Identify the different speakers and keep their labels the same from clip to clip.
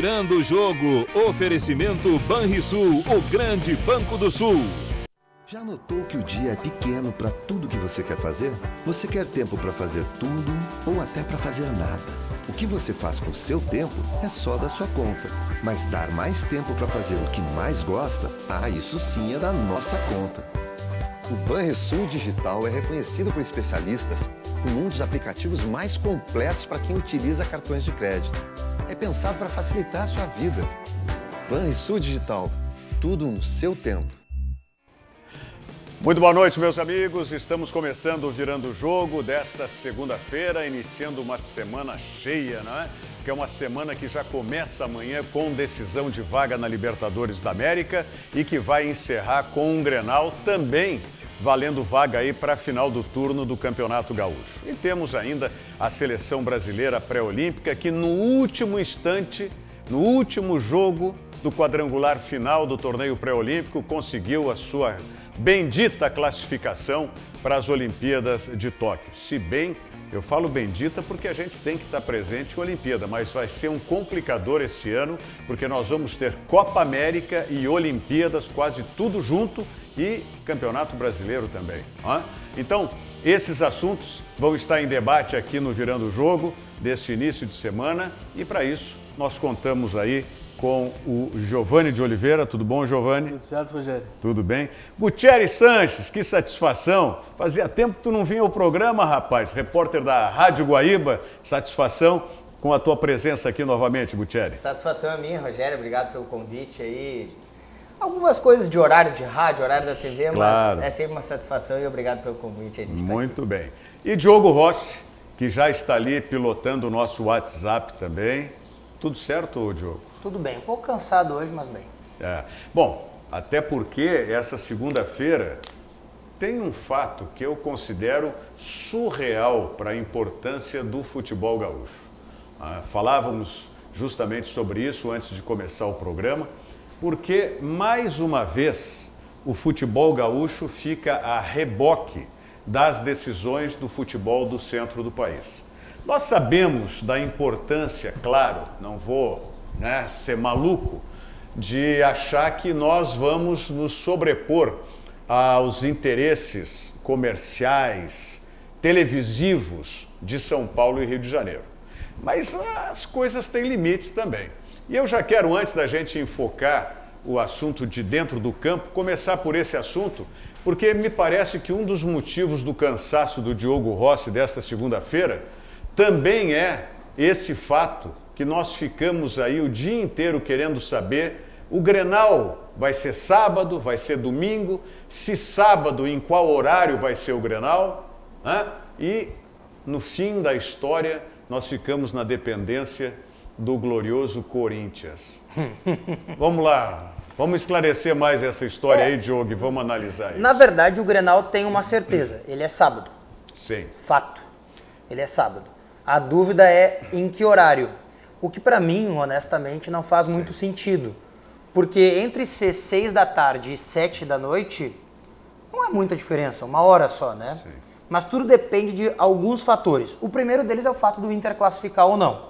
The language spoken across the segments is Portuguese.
Speaker 1: Virando o jogo, oferecimento Banrisul, o grande Banco do Sul.
Speaker 2: Já notou que o dia é pequeno para tudo que você quer fazer? Você quer tempo para fazer tudo ou até para fazer nada. O que você faz com o seu tempo é só da sua conta. Mas dar mais tempo para fazer o que mais gosta, isso sim é da nossa conta. O Banrisul Digital é reconhecido por especialistas como um dos aplicativos mais completos para quem utiliza cartões de crédito. É pensado para facilitar a sua vida. Banrisul Digital, tudo no seu tempo.
Speaker 3: Muito boa noite, meus amigos. Estamos começando o Virando o Jogo desta segunda-feira, iniciando uma semana cheia, não é? Que é uma semana que já começa amanhã com decisão de vaga na Libertadores da América e que vai encerrar com um Grenal também valendo vaga aí para a final do turno do Campeonato Gaúcho. E temos ainda a seleção brasileira pré-olímpica que no último instante, no último jogo do quadrangular final do torneio pré-olímpico, conseguiu a sua bendita classificação para as Olimpíadas de Tóquio. Se bem, eu falo bendita porque a gente tem que estar presente em Olimpíada, mas vai ser um complicador esse ano, porque nós vamos ter Copa América e Olimpíadas quase tudo junto e Campeonato Brasileiro também. Então, esses assuntos vão estar em debate aqui no Virando o Jogo deste início de semana e para isso nós contamos aí com o Giovanni de Oliveira. Tudo bom, Giovanni?
Speaker 4: Tudo certo, Rogério?
Speaker 3: Tudo bem. Gutierrez Sanches, que satisfação. Fazia tempo que tu não vinha ao programa, rapaz. Repórter da Rádio Guaíba. Satisfação com a tua presença aqui novamente, Gutierrez.
Speaker 5: Satisfação é minha, Rogério. Obrigado pelo convite aí. Algumas coisas de horário de rádio, horário da TV, claro, mas é sempre uma satisfação e obrigado pelo convite.
Speaker 3: Muito bem. E Diogo Rossi, que já está ali pilotando o nosso WhatsApp também. Tudo certo, Diogo?
Speaker 5: Tudo bem, um pouco cansado hoje, mas bem.
Speaker 3: Bom, até porque essa segunda-feira tem um fato que eu considero surreal para a importância do futebol gaúcho. Falávamos justamente sobre isso antes de começar o programa, porque mais uma vez o futebol gaúcho fica a reboque das decisões do futebol do centro do país. Nós sabemos da importância, claro, não vou ser maluco de achar que nós vamos nos sobrepor aos interesses comerciais, televisivos de São Paulo e Rio de Janeiro. Mas as coisas têm limites também. E eu já quero, antes da gente enfocar o assunto de dentro do campo, começar por esse assunto, porque me parece que um dos motivos do cansaço do Diogo Rossi desta segunda-feira também é esse fato que nós ficamos aí o dia inteiro querendo saber. O Grenal vai ser sábado, vai ser domingo, se sábado, em qual horário vai ser o Grenal, E no fim da história nós ficamos na dependência do glorioso Corinthians. Vamos lá, vamos esclarecer mais essa história aí, Diogo, e vamos analisar isso.
Speaker 5: Na verdade, o Grenal tem uma certeza, ele é sábado.
Speaker 3: Sim.
Speaker 5: Fato, ele é sábado. A dúvida é em que horário. O que para mim, honestamente, não faz muito sentido. Porque entre ser 6 da tarde e 7 da noite, não é muita diferença, uma hora só, né? Sim. Mas tudo depende de alguns fatores. O primeiro deles é o fato do Inter classificar ou não.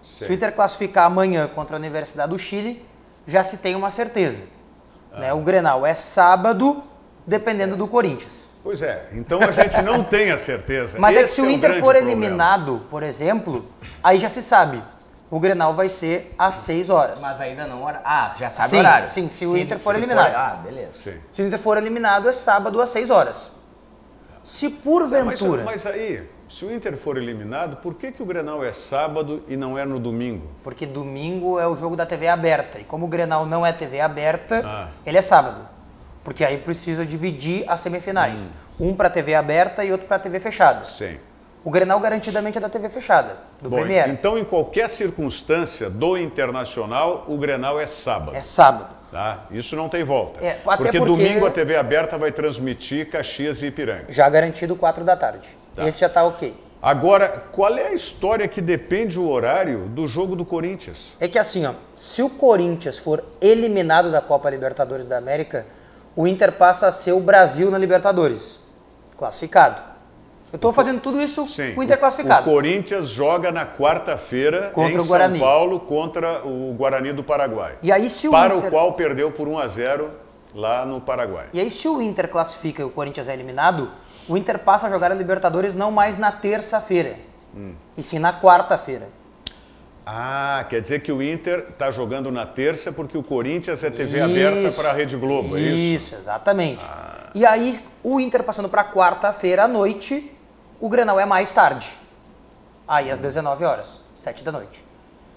Speaker 5: Sim. Se o Inter classificar amanhã contra a Universidade do Chile, já se tem uma certeza. Né? O Grenal é sábado, dependendo do Corinthians.
Speaker 3: Pois é, então a gente não tem a certeza.
Speaker 5: Mas é que se o Inter for eliminado, por exemplo, aí já se sabe. O Grenal vai ser às 6 horas.
Speaker 6: Mas ainda não... já sabe o horário.
Speaker 5: Sim, se o Inter for eliminado.
Speaker 6: Beleza.
Speaker 3: Sim.
Speaker 5: Se o Inter for eliminado, é sábado às 6 horas. Se porventura...
Speaker 3: Mas aí, se o Inter for eliminado, por que o Grenal é sábado e não é no domingo?
Speaker 5: Porque domingo é o jogo da TV aberta. E como o Grenal não é TV aberta, ele é sábado. Porque aí precisa dividir as semifinais. Um para TV aberta e outro para TV fechada.
Speaker 3: Sim.
Speaker 5: O Grenal garantidamente é da TV fechada, do Premier.
Speaker 3: Então, em qualquer circunstância do Internacional, o Grenal é sábado.
Speaker 5: É sábado.
Speaker 3: Tá? Isso não tem volta.
Speaker 5: Até
Speaker 3: porque domingo a TV aberta vai transmitir Caxias e Ipiranga.
Speaker 5: Já garantido 4 da tarde. Tá. Esse já está ok.
Speaker 3: Agora, qual é a história que depende o horário do jogo do Corinthians?
Speaker 5: É que assim, se o Corinthians for eliminado da Copa Libertadores da América, o Inter passa a ser o Brasil na Libertadores. Classificado. Eu estou fazendo tudo isso
Speaker 3: Sim,
Speaker 5: com o Inter classificado.
Speaker 3: O Corinthians joga na quarta-feira em São Paulo contra o Guarani do Paraguai.
Speaker 5: E aí, se o
Speaker 3: para
Speaker 5: Inter...
Speaker 3: o qual perdeu por 1-0 lá no Paraguai.
Speaker 5: E aí, se o Inter classifica e o Corinthians é eliminado, o Inter passa a jogar a Libertadores não mais na terça-feira, e sim na quarta-feira.
Speaker 3: Ah, quer dizer que o Inter está jogando na terça porque o Corinthians é TV aberta para a Rede Globo, é isso?
Speaker 5: Isso, exatamente. E aí, o Inter passando para quarta-feira à noite, o Grenal é mais tarde. Aí, às 19 horas, 7 da noite.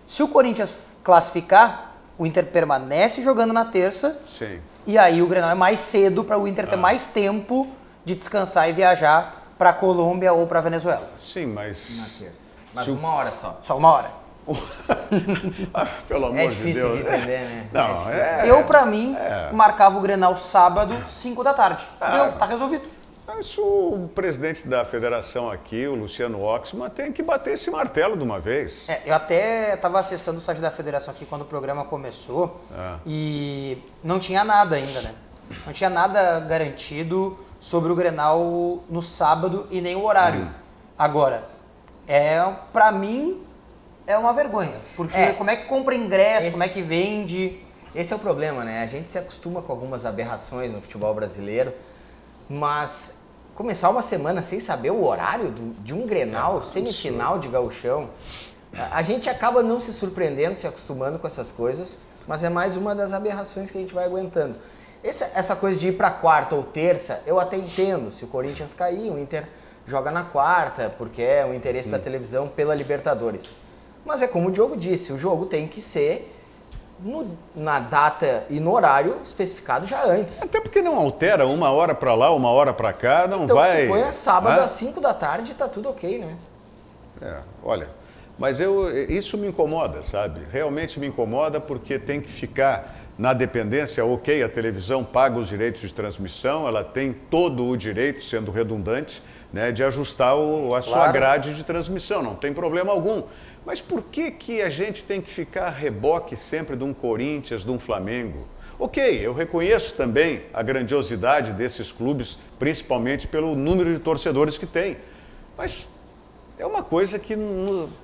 Speaker 5: Se o Corinthians classificar, o Inter permanece jogando na terça.
Speaker 3: Sim.
Speaker 5: E aí, o Grenal é mais cedo para o Inter ter mais tempo de descansar e viajar para a Colômbia ou para a Venezuela.
Speaker 3: Sim, mas...
Speaker 6: Na terça. Mas 1 hora só.
Speaker 5: Só 1 hora.
Speaker 3: Pelo amor
Speaker 6: É
Speaker 3: de
Speaker 6: difícil
Speaker 3: Deus.
Speaker 6: de entender, né?
Speaker 3: Não,
Speaker 5: Eu, pra mim, marcava o Grenal sábado, 5 da tarde. Deu, tá resolvido.
Speaker 3: Isso, o presidente da federação aqui, o Luciano Oxman, tem que bater esse martelo de uma vez.
Speaker 5: Eu até estava acessando o site da federação aqui quando o programa começou e não tinha nada ainda, né? Não tinha nada garantido sobre o Grenal no sábado e nem o horário. Agora, pra mim, é uma vergonha. Porque como é que compra ingresso, como é que vende?
Speaker 6: Esse é o problema, né? A gente se acostuma com algumas aberrações no futebol brasileiro, mas começar uma semana sem saber o horário de um Grenal, semifinal de Gauchão, a gente acaba não se surpreendendo, se acostumando com essas coisas, mas é mais uma das aberrações que a gente vai aguentando. Essa coisa de ir para quarta ou terça, eu até entendo. Se o Corinthians cair, o Inter joga na quarta, porque é o interesse da televisão pela Libertadores. Mas é como o Diogo disse, o jogo tem que ser na data e no horário especificado já antes.
Speaker 3: Até porque não altera 1 hora para lá, 1 hora para cá, não
Speaker 6: então,
Speaker 3: vai...
Speaker 6: Então, se põe a sábado às 5 da tarde, tá tudo ok, né?
Speaker 3: Olha, mas isso me incomoda, sabe? Realmente me incomoda porque tem que ficar na dependência, ok, a televisão paga os direitos de transmissão, ela tem todo o direito, sendo redundante, né, de ajustar a sua grade de transmissão, não tem problema algum. Mas por que a gente tem que ficar a reboque sempre de um Corinthians, de um Flamengo? Ok, eu reconheço também a grandiosidade desses clubes, principalmente pelo número de torcedores que tem. Mas é uma coisa que,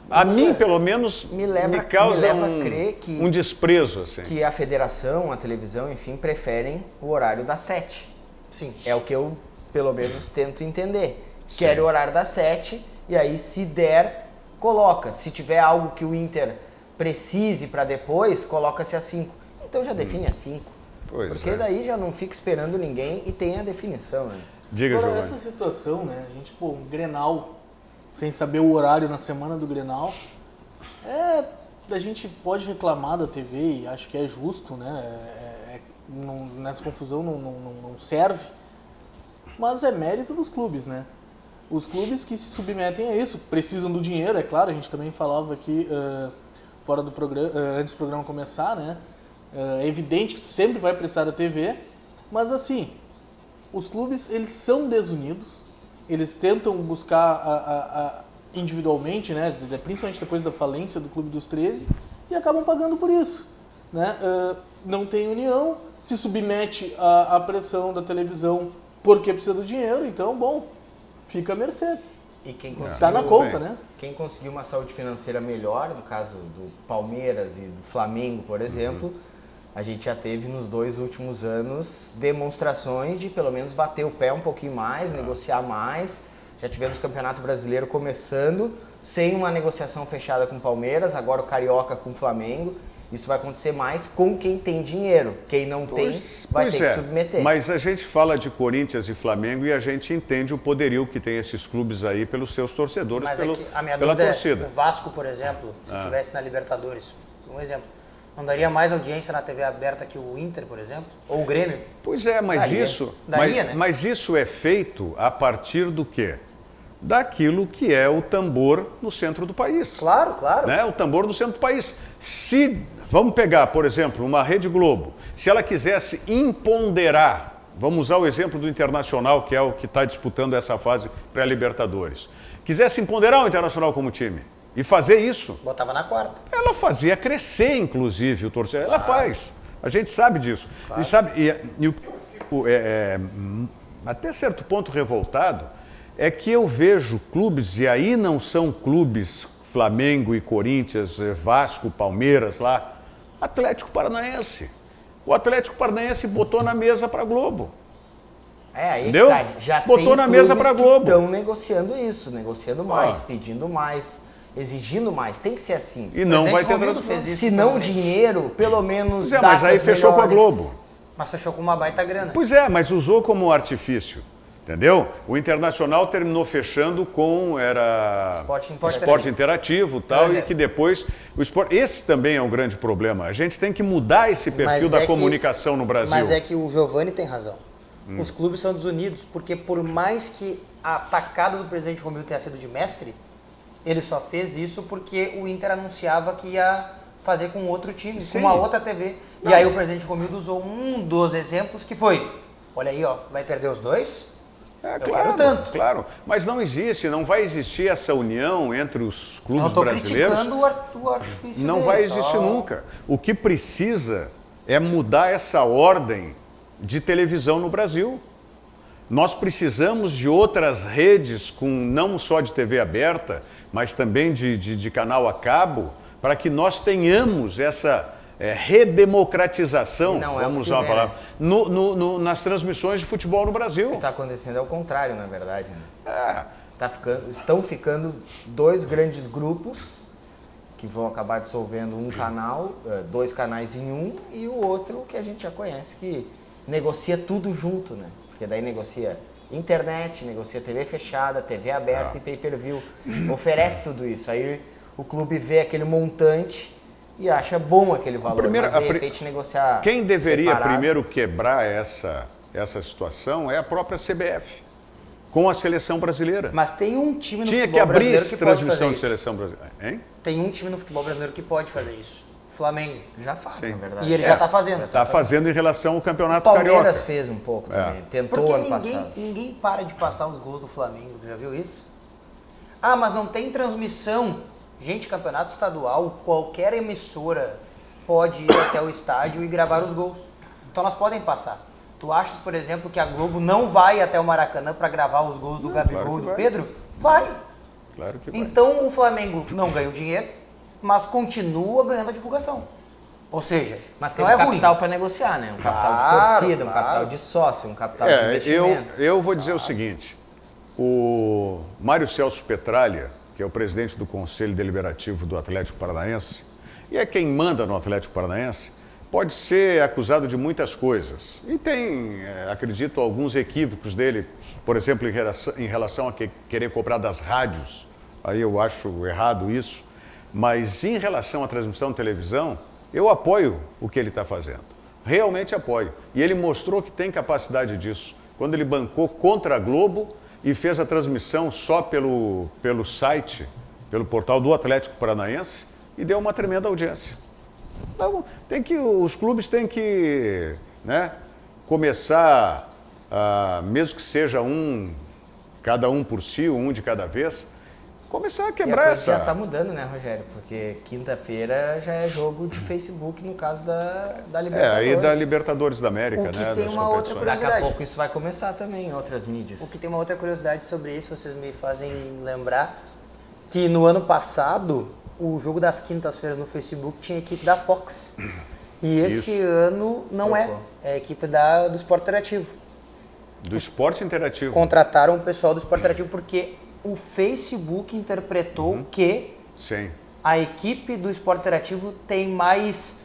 Speaker 3: a mim, pelo menos, me causa
Speaker 6: a crer
Speaker 3: um desprezo. Assim.
Speaker 6: Que a federação, a televisão, enfim, preferem o horário das 7.
Speaker 5: Sim.
Speaker 6: É o que eu, pelo menos, tento entender. Quero o horário das 7 e aí, se der, coloca. Se tiver algo que o Inter precise para depois, coloca-se às 5. Então já define às 5. Porque daí já não fica esperando ninguém e tem a definição, né?
Speaker 3: Diga,
Speaker 4: agora,
Speaker 3: Giovanni.
Speaker 4: essa situação, né? A gente, um Grenal, sem saber o horário na semana do Grenal, a gente pode reclamar da TV e acho que é justo, né? Nessa confusão não serve, mas é mérito dos clubes, né? Os clubes que se submetem a isso precisam do dinheiro, é claro, a gente também falava aqui fora do programa, antes do programa começar, né? É evidente que sempre vai precisar da TV, mas assim, os clubes eles são desunidos, eles tentam buscar individualmente, né? Principalmente depois da falência do Clube dos 13, e acabam pagando por isso, né? Não tem união, se submete à pressão da televisão porque precisa do dinheiro, então, bom, fica à mercê.
Speaker 6: E quem conseguiu,
Speaker 4: tá na conta, né?
Speaker 6: Quem conseguiu uma saúde financeira melhor, no caso do Palmeiras e do Flamengo, por exemplo, a gente já teve nos 2 últimos anos demonstrações de pelo menos bater o pé um pouquinho mais, negociar mais. Já tivemos o Campeonato Brasileiro começando sem uma negociação fechada com o Palmeiras, agora o Carioca com o Flamengo. Isso vai acontecer mais com quem tem dinheiro. Quem não tem vai ter que submeter.
Speaker 3: Mas a gente fala de Corinthians e Flamengo e a gente entende o poderio que tem esses clubes aí pelos seus torcedores, pela torcida.
Speaker 5: O Vasco, por exemplo, se estivesse na Libertadores, um exemplo, não daria mais audiência na TV aberta que o Inter, por exemplo? Ou o Grêmio?
Speaker 3: Pois é, mas mas isso é feito a partir do quê? Daquilo que é o tambor no centro do país.
Speaker 5: Claro, claro.
Speaker 3: Né? O tambor no centro do país. Se, vamos pegar, por exemplo, uma Rede Globo, se ela quisesse imponderar, vamos usar o exemplo do Internacional, que é o que está disputando essa fase pré-Libertadores, quisesse imponderar o Internacional como time e fazer isso...
Speaker 5: Botava na quarta.
Speaker 3: Ela fazia crescer, inclusive, o torcedor. Ela faz. A gente sabe disso. Claro. E o que eu fico, até certo ponto, revoltado, é que eu vejo clubes, e aí não são clubes Flamengo e Corinthians, Vasco, Palmeiras lá, Atlético Paranaense. O Atlético Paranaense botou na mesa para a Globo.
Speaker 6: Aí
Speaker 3: entendeu?
Speaker 6: Tá, já
Speaker 3: botou
Speaker 6: tem
Speaker 3: na mesa para a Globo.
Speaker 6: Estão negociando isso, negociando mais, pedindo mais, exigindo mais. Tem que ser assim.
Speaker 3: E não vai ter transmissão.
Speaker 6: Se não dinheiro, pelo menos.
Speaker 3: Mas aí fechou com a Globo.
Speaker 5: Mas fechou com uma baita grana.
Speaker 3: Pois é, mas usou como artifício. Entendeu? O Internacional terminou fechando com esporte interativo tal, e que depois o esporte. Esse também é um grande problema. A gente tem que mudar esse perfil da comunicação no Brasil.
Speaker 5: Mas é que o Giovani tem razão. Os clubes são desunidos, porque por mais que a tacada do presidente Romildo tenha sido de mestre, ele só fez isso porque o Inter anunciava que ia fazer com outro time, com uma outra TV. E aí o presidente Romildo usou um dos exemplos que foi, olha aí, ó, vai perder os dois?
Speaker 3: Claro, tanto. Claro, mas não existe, não vai existir essa união entre os clubes brasileiros.
Speaker 5: Criticando o artifício
Speaker 3: não vai existir nunca. O que precisa é mudar essa ordem de televisão no Brasil. Nós precisamos de outras redes, com não só de TV aberta, mas também de canal a cabo, para que nós tenhamos essa redemocratização, vamos usar a palavra, nas transmissões de futebol no Brasil.
Speaker 6: O que está acontecendo é o contrário, na verdade. Né? Estão ficando dois grandes grupos que vão acabar dissolvendo um canal, dois canais em um, e o outro que a gente já conhece, que negocia tudo junto, né? Porque daí negocia internet, negocia TV fechada, TV aberta e pay-per-view. Oferece tudo isso. Aí o clube vê aquele montante e acha bom aquele valor, mas de repente negociar
Speaker 3: Quem deveria
Speaker 6: separado.
Speaker 3: primeiro quebrar essa situação é a própria CBF, com a seleção brasileira.
Speaker 5: Mas tem um time no
Speaker 3: Tinha
Speaker 5: futebol
Speaker 3: que abrir
Speaker 5: brasileiro que pode
Speaker 3: transmissão
Speaker 5: fazer
Speaker 3: de seleção brasileira. Hein?
Speaker 5: Tem um time no futebol brasileiro que pode fazer isso. Flamengo.
Speaker 6: Já faz,
Speaker 3: Sim.
Speaker 6: na verdade.
Speaker 5: E ele já está fazendo.
Speaker 3: Está fazendo em relação ao Campeonato
Speaker 6: Palmeiras
Speaker 3: Carioca.
Speaker 6: fez um pouco também, tentou
Speaker 5: Porque
Speaker 6: ano passado.
Speaker 5: ninguém para de passar os gols do Flamengo, tu já viu isso? Ah, mas não tem transmissão. Gente, campeonato estadual, qualquer emissora pode ir até o estádio e gravar os gols. Então elas podem passar. Tu achas, por exemplo, que a Globo não vai até o Maracanã para gravar os gols do Gabigol e do Pedro? Vai.
Speaker 3: Claro que vai.
Speaker 5: Então o Flamengo não ganha o dinheiro, mas continua ganhando a divulgação. Ou seja,
Speaker 6: Mas tem
Speaker 5: não
Speaker 6: um
Speaker 5: é ruim.
Speaker 6: capital para negociar, né? Um capital de torcida, um capital de sócio, um capital de investimento.
Speaker 3: Eu vou dizer o seguinte, o Mário Celso Petralha, que é o presidente do Conselho Deliberativo do Atlético Paranaense, e é quem manda no Atlético Paranaense, pode ser acusado de muitas coisas. E tem, acredito, alguns equívocos dele, por exemplo, em relação a querer cobrar das rádios. Aí eu acho errado isso. Mas em relação à transmissão de televisão, eu apoio o que ele está fazendo. Realmente apoio. E ele mostrou que tem capacidade disso. Quando ele bancou contra a Globo e fez a transmissão só pelo site, pelo portal do Atlético Paranaense, e deu uma tremenda audiência. Então, os clubes têm que, né, começar, mesmo que seja cada um por si, um de cada vez, começar a quebrar essa...
Speaker 6: já está mudando, né, Rogério? Porque quinta-feira já é jogo de Facebook, no caso da Libertadores.
Speaker 3: Aí da Libertadores da América,
Speaker 5: O que
Speaker 3: né?
Speaker 5: tem
Speaker 3: das
Speaker 5: uma outra
Speaker 3: competições.
Speaker 6: Daqui a pouco isso vai começar também em outras mídias.
Speaker 5: O que tem uma outra curiosidade sobre isso, vocês me fazem lembrar que no ano passado, o jogo das quintas-feiras no Facebook tinha a equipe da Fox. E esse ano não é a equipe do Esporte Interativo.
Speaker 3: Do Esporte Interativo.
Speaker 5: Contrataram o pessoal do Esporte Interativo porque o Facebook interpretou que a equipe do Esporte Interativo tem mais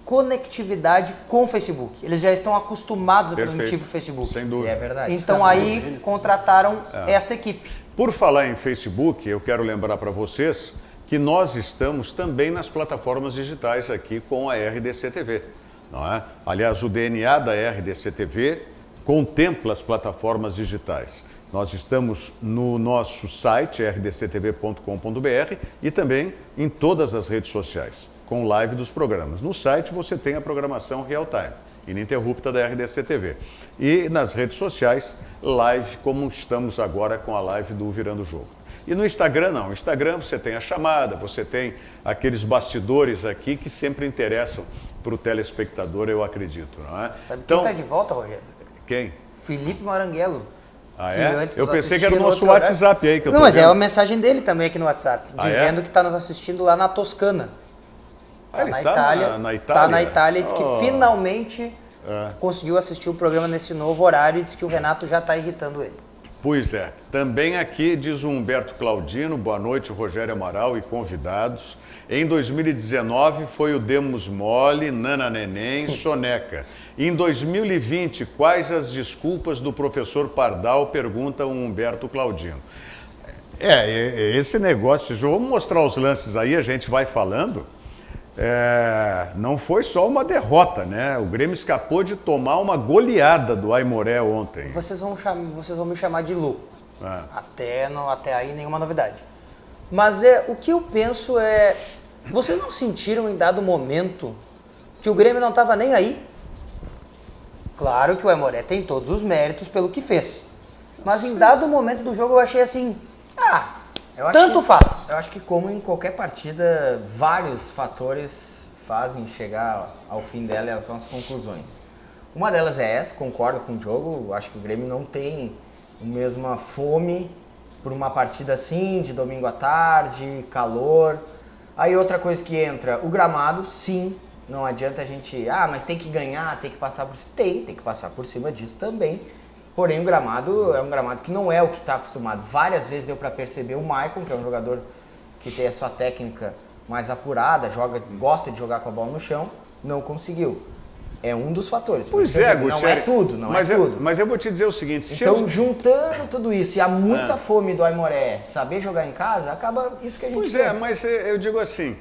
Speaker 5: conectividade com o Facebook. Eles já estão acostumados a transmitir para o Facebook.
Speaker 3: Sem dúvida.
Speaker 6: É verdade.
Speaker 5: Então aí contrataram esta equipe.
Speaker 3: Por falar em Facebook, eu quero lembrar para vocês que nós estamos também nas plataformas digitais aqui com a RDC TV. Não é? Aliás, o DNA da RDC TV contempla as plataformas digitais. Nós estamos no nosso site, rdctv.com.br, e também em todas as redes sociais, com live dos programas. No site você tem a programação real time, ininterrupta da RDC TV. E nas redes sociais, live como estamos agora com a live do Virando o Jogo. E no Instagram não, no Instagram você tem a chamada, você tem aqueles bastidores aqui que sempre interessam para o telespectador, eu acredito, não é?
Speaker 5: Sabe
Speaker 3: então,
Speaker 5: quem está de volta, Rogério?
Speaker 3: Quem?
Speaker 5: Felipe Maranguelo.
Speaker 3: Ah,
Speaker 5: que
Speaker 3: é?
Speaker 5: antes
Speaker 3: Eu
Speaker 5: nos
Speaker 3: pensei que era o
Speaker 5: assistia
Speaker 3: nosso
Speaker 5: no outro
Speaker 3: WhatsApp aí que eu
Speaker 5: Não,
Speaker 3: tô
Speaker 5: mas é
Speaker 3: vendo.
Speaker 5: uma mensagem dele também aqui no WhatsApp,
Speaker 3: Ah,
Speaker 5: dizendo
Speaker 3: é?
Speaker 5: que está nos assistindo lá na Toscana.
Speaker 3: Ah, ele tá
Speaker 5: Itália.
Speaker 3: na
Speaker 5: Tá na
Speaker 3: Itália?
Speaker 5: Itália e diz que
Speaker 3: Oh.
Speaker 5: finalmente conseguiu assistir o programa nesse novo horário e diz que o Renato já está irritando ele.
Speaker 3: Pois é. Também aqui diz o Humberto Claudino, boa noite, Rogério Amaral e convidados. Em 2019 foi o Demos Mole, Nana Neném, Soneca. Em 2020, quais as desculpas do professor Pardal? Pergunta o Humberto Claudino. Esse negócio, vamos mostrar os lances aí, a gente vai falando. Não foi só uma derrota, né? O Grêmio escapou de tomar uma goleada do Aimoré ontem.
Speaker 5: Vocês vão me chamar de louco. Até aí nenhuma novidade. Mas o que eu penso é... Vocês não sentiram em dado momento que o Grêmio não estava nem aí? Claro que o Aimoré tem todos os méritos pelo que fez. Mas em dado momento do jogo eu achei assim... tanto faz.
Speaker 6: Eu acho que como em qualquer partida, vários fatores fazem chegar ao fim dela e elas são as conclusões. Uma delas é essa, concordo com o Diogo, acho que o Grêmio não tem a mesma fome por uma partida assim, de domingo à tarde, calor. Aí outra coisa que entra, o gramado, sim, não adianta a gente, mas tem que ganhar, tem que passar por cima. Tem que passar por cima disso também. Porém, o gramado é um gramado que não é o que está acostumado. Várias vezes deu para perceber o Maicon, que é um jogador que tem a sua técnica mais apurada, gosta de jogar com a bola no chão, não conseguiu. É um dos fatores.
Speaker 3: Pois é, Gutierrez.
Speaker 6: Não é tudo, não é tudo.
Speaker 3: Mas eu vou te dizer o seguinte...
Speaker 6: Então, juntando tudo isso e há muita fome do Aimoré saber jogar em casa, acaba isso que a gente quer.
Speaker 3: Mas eu digo assim...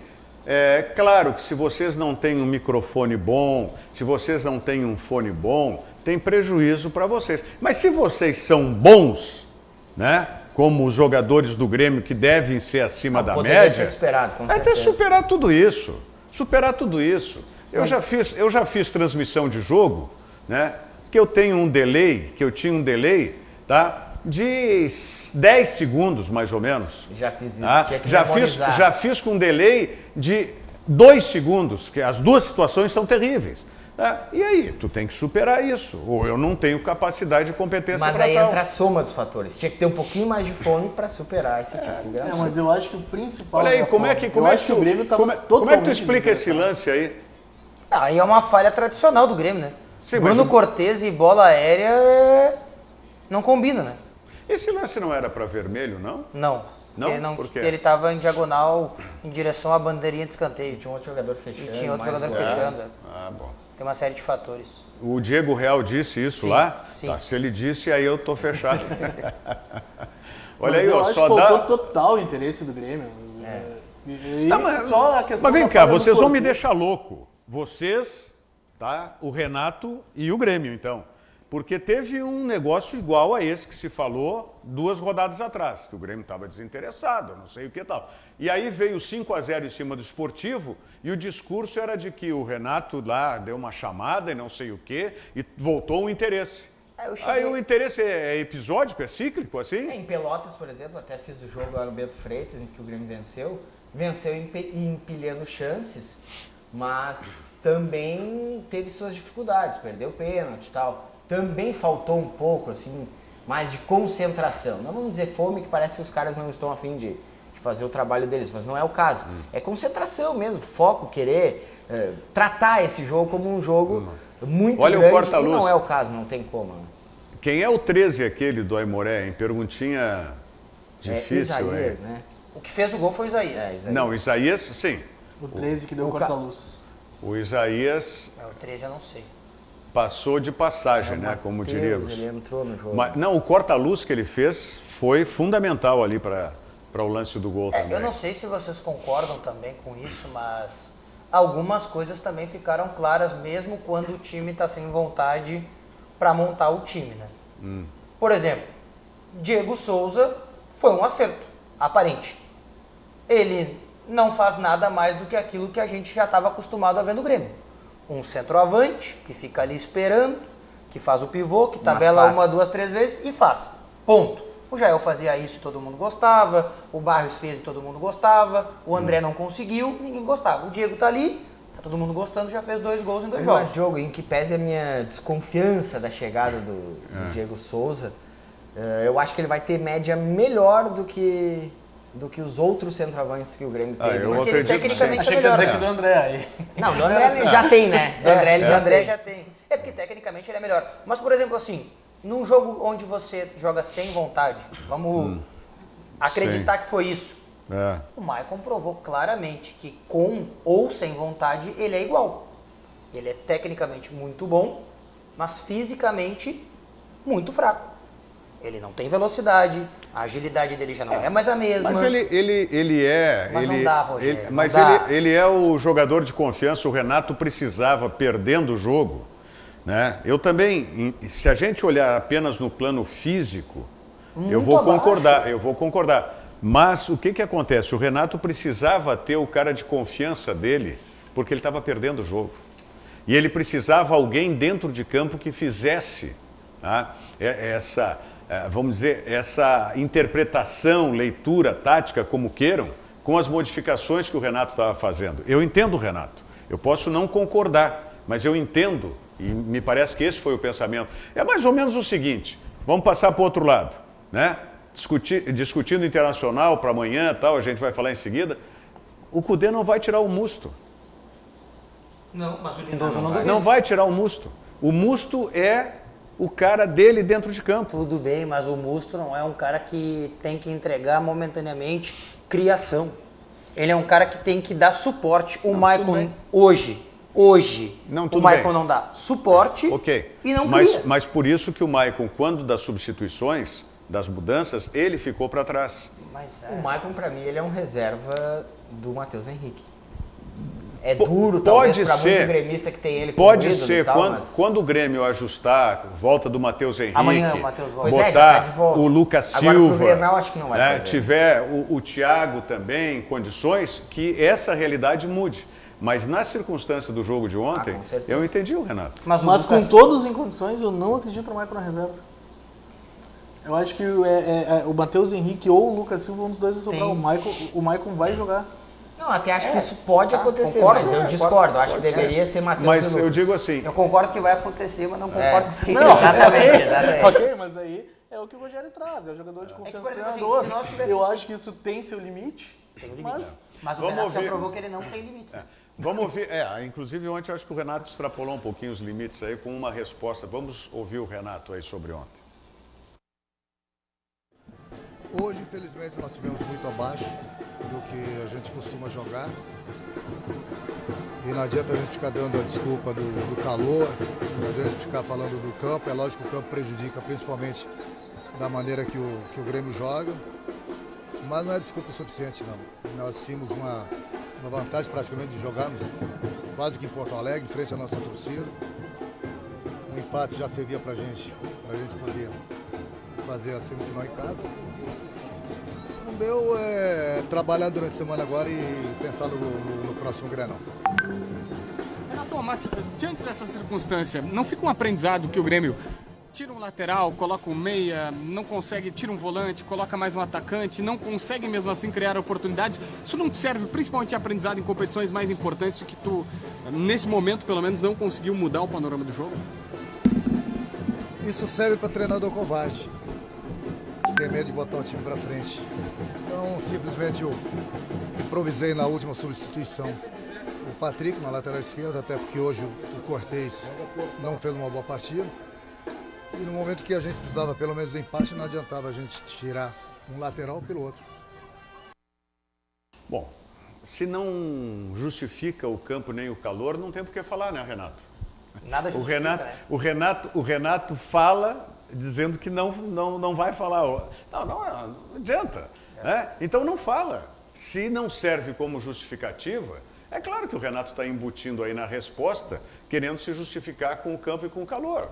Speaker 3: claro que se vocês não têm um microfone bom, se vocês não têm um fone bom, tem prejuízo para vocês. Mas se vocês são bons, né, como os jogadores do Grêmio que devem ser acima da média,
Speaker 6: ter superado, com
Speaker 3: até superar tudo isso. Superar tudo isso. Eu já fiz transmissão de jogo, né, que eu tinha um delay, tá, de 10 segundos mais ou menos.
Speaker 6: Já fiz isso. Tinha que
Speaker 3: já fiz com um delay de 2 segundos, que as duas situações são terríveis. E aí, tu tem que superar isso. Ou eu não tenho capacidade e competência para tal.
Speaker 6: Mas aí entra a soma dos fatores. Tinha que ter um pouquinho mais de fome para superar esse tipo de graça.
Speaker 4: Mas eu acho que o principal...
Speaker 3: Olha aí, como é que o Grêmio estava totalmente... Como é que tu explica esse lance aí?
Speaker 5: Aí é uma falha tradicional do Grêmio, né?
Speaker 3: Sim,
Speaker 5: Bruno Cortez e bola aérea não combina, né?
Speaker 3: Esse lance não era para vermelho, não?
Speaker 5: Não?
Speaker 3: Por quê?
Speaker 5: Ele estava em diagonal em direção à bandeirinha de escanteio.
Speaker 6: Tinha um outro jogador fechando.
Speaker 5: E tinha outro jogador fechando.
Speaker 3: Bom.
Speaker 5: Tem uma série de fatores.
Speaker 3: O Diego Real disse isso lá?
Speaker 5: Sim.
Speaker 3: Tá, se ele disse, aí eu tô fechado. Olha
Speaker 4: Mas
Speaker 3: aí,
Speaker 4: eu
Speaker 3: ó,
Speaker 4: acho
Speaker 3: só
Speaker 4: que
Speaker 3: dá...
Speaker 4: faltou total interesse do Grêmio. Só a questão
Speaker 3: Mas vem
Speaker 4: da
Speaker 3: cá,
Speaker 4: falha do
Speaker 3: vocês vão me
Speaker 4: Cortez.
Speaker 3: deixar louco. Vocês, tá? O Renato e o Grêmio, então. Porque teve um negócio igual a esse que se falou 2 rodadas atrás, que o Grêmio estava desinteressado, não sei o que tal. E aí veio 5-0 em cima do Esportivo e o discurso era de que o Renato lá deu uma chamada e não sei o quê e voltou o interesse. Aí o interesse é episódico, é cíclico, assim?
Speaker 6: Em Pelotas, por exemplo, até fiz o jogo lá no Bento Freitas, em que o Grêmio venceu empilhando chances, mas também teve suas dificuldades, perdeu pênalti e tal. Também faltou um pouco, assim, mais de concentração. Não vamos dizer fome, que parece que os caras não estão a fim de fazer o trabalho deles, mas não é o caso. É concentração mesmo, foco, querer tratar esse jogo como um jogo muito
Speaker 3: Olha
Speaker 6: grande,
Speaker 3: o corta-luz.
Speaker 6: e não é o caso, não tem como. Né?
Speaker 3: Quem é o 13 aquele do Aimoré, hein? Perguntinha difícil,
Speaker 6: Isaías,
Speaker 3: hein?
Speaker 6: né?
Speaker 5: O que fez o gol foi o Isaías.
Speaker 6: Isaías.
Speaker 3: Não, Isaías, sim.
Speaker 4: O 13 que deu o corta-luz.
Speaker 3: O Isaías
Speaker 5: O 13 eu não sei.
Speaker 3: passou de passagem, né? Como diríamos.
Speaker 6: Ele entrou no jogo.
Speaker 3: Mas, não, o corta-luz que ele fez foi fundamental ali para o lance do gol também.
Speaker 5: Eu não sei se vocês concordam também com isso, mas algumas coisas também ficaram claras mesmo quando o time está sem vontade para montar o time, né? Por exemplo, Diego Souza foi um acerto, aparente. Ele não faz nada mais do que aquilo que a gente já estava acostumado a ver no Grêmio. Um centroavante que fica ali esperando, que faz o pivô, que tabela 1, 2, 3 vezes e faz. Ponto. O Jael fazia isso e todo mundo gostava, o Barrios fez e todo mundo gostava, o André não conseguiu, ninguém gostava. O Diego tá ali, tá todo mundo gostando, já fez 2 gols em 2 jogos.
Speaker 6: Mas, Diogo, em que pese a minha desconfiança da chegada do Diego Souza, Eu acho que ele vai ter média melhor do que os outros centroavantes que o Grêmio teve.
Speaker 3: Eu
Speaker 5: Porque ele
Speaker 3: acredito que
Speaker 5: tecnicamente
Speaker 4: Achei
Speaker 5: é
Speaker 4: que ia
Speaker 5: melhor.
Speaker 4: dizer que do André aí.
Speaker 6: Não, do André ele já tem, né? Do André ele
Speaker 5: O
Speaker 6: já
Speaker 5: André
Speaker 6: tem.
Speaker 5: já tem. É porque tecnicamente ele é melhor. Mas, por exemplo, assim, num jogo onde você joga sem vontade, vamos acreditar que foi isso. O Maicon provou claramente que com ou sem vontade ele é igual. Ele é tecnicamente muito bom, mas fisicamente muito fraco. Ele não tem velocidade, a agilidade dele já não é mais a mesma.
Speaker 3: Mas ele é...
Speaker 5: Mas não dá, Rogério, não
Speaker 3: Mas
Speaker 5: dá.
Speaker 3: ele é o jogador de confiança, o Renato precisava, perdendo o jogo, né? Eu também, se a gente olhar apenas no plano físico, eu vou concordar. Mas o que acontece? O Renato precisava ter o cara de confiança dele, porque ele estava perdendo o jogo. E ele precisava alguém dentro de campo que fizesse, tá, vamos dizer, essa interpretação, leitura, tática, como queiram, com as modificações que o Renato estava fazendo. Eu entendo o Renato, eu posso não concordar, mas eu entendo, e me parece que esse foi o pensamento. É mais ou menos o seguinte, vamos passar para o outro lado, né? Discutindo internacional para amanhã, tal, a gente vai falar em seguida. O Cudê não vai tirar o Musto.
Speaker 5: Não, mas o Lindoso não duvido.
Speaker 3: Não vai tirar o Musto. O Musto é o cara dele dentro de campo.
Speaker 5: Tudo bem, mas o Musto não é um cara que tem que entregar momentaneamente criação. Ele é um cara que tem que dar suporte. O Maicon hoje,
Speaker 3: Não,
Speaker 5: o
Speaker 3: tudo
Speaker 5: Maicon
Speaker 3: bem.
Speaker 5: não dá suporte e não cria.
Speaker 3: Mas por isso que o Maicon, quando das substituições, das mudanças, ele ficou para trás.
Speaker 5: Mas,
Speaker 6: O Maicon, pra mim, ele é um reserva do Matheus Henrique. É duro, talvez, para muito gremista que tem ele como
Speaker 3: Pode
Speaker 6: ídolo
Speaker 3: ser,
Speaker 6: e tal,
Speaker 3: quando o Grêmio ajustar, volta do Matheus Henrique,
Speaker 5: Amanhã o Matheus volta.
Speaker 6: Pois é, já
Speaker 3: botar
Speaker 6: tá de volta.
Speaker 3: o Lucas
Speaker 6: Agora,
Speaker 3: Silva,
Speaker 6: pro Grenal, acho que não vai
Speaker 3: né,
Speaker 6: fazer.
Speaker 3: tiver o Thiago também em condições, que essa realidade mude. Mas na circunstância do jogo de ontem,
Speaker 6: com certeza.
Speaker 3: eu entendi o Renato.
Speaker 5: mas o
Speaker 4: Mas
Speaker 5: Lucas-
Speaker 4: com todos em condições, eu não acredito no Maicon na reserva. Eu acho que o Matheus Henrique ou o Lucas Silva, um dos dois vai sobrar. O Maicon vai jogar.
Speaker 6: Não, até acho que isso pode acontecer,
Speaker 5: concordo,
Speaker 6: mas eu
Speaker 5: concordo.
Speaker 6: discordo. Acho que
Speaker 3: Pode ser.
Speaker 6: deveria ser Matheus e
Speaker 3: Mas
Speaker 6: Lucas.
Speaker 3: eu digo assim,
Speaker 5: Eu concordo que vai acontecer, mas não concordo que sim.
Speaker 6: Exatamente.
Speaker 4: Ok, mas aí é o que o Rogério traz, é o jogador de confiança
Speaker 5: por
Speaker 4: do
Speaker 5: exemplo, assim,
Speaker 4: treinador.
Speaker 5: se nós tivéssemos-
Speaker 4: Eu acho que isso tem seu limite.
Speaker 5: Tem um limite. Mas o
Speaker 3: Vamos
Speaker 5: Renato já
Speaker 3: ouvir.
Speaker 5: provou que ele não tem limites.
Speaker 3: vamos ouvir, inclusive ontem eu acho que o Renato extrapolou um pouquinho os limites aí com uma resposta. Vamos ouvir o Renato aí sobre ontem.
Speaker 7: Hoje, infelizmente, nós estivemos muito abaixo do que a gente costuma jogar. E não adianta a gente ficar dando a desculpa do calor, não adianta a gente ficar falando do campo. É lógico que o campo prejudica, principalmente da maneira que o Grêmio joga. Mas não é desculpa suficiente, não. Nós tínhamos uma vantagem praticamente de jogarmos quase que em Porto Alegre, em frente à nossa torcida. Um empate já servia pra gente poder fazer a semifinal em casa. Não deu trabalhar durante a semana agora e pensar no próximo Grenal.
Speaker 8: Renato, mas diante dessa circunstância, não fica um aprendizado que o Grêmio tira um lateral, coloca um meia, não consegue, tira um volante, coloca mais um atacante, não consegue mesmo assim criar oportunidades? Isso não te serve principalmente de aprendizado em competições mais importantes que tu, nesse momento, pelo menos, não conseguiu mudar o panorama do jogo?
Speaker 7: Isso serve para treinador covarde, que tem medo de botar o time para frente. Então, simplesmente eu improvisei na última substituição o Patrick na lateral esquerda, até porque hoje o Cortez não fez uma boa partida. E no momento que a gente precisava pelo menos do empate, não adiantava a gente tirar um lateral pelo outro.
Speaker 3: Bom, se não justifica o campo nem o calor, não tem por que falar, né, Renato?
Speaker 5: Nada justifica, né?
Speaker 3: O Renato fala dizendo que não vai falar. Não adianta. Né? Então não fala. Se não serve como justificativa, é claro que o Renato está embutindo aí na resposta, querendo se justificar com o campo e com o calor.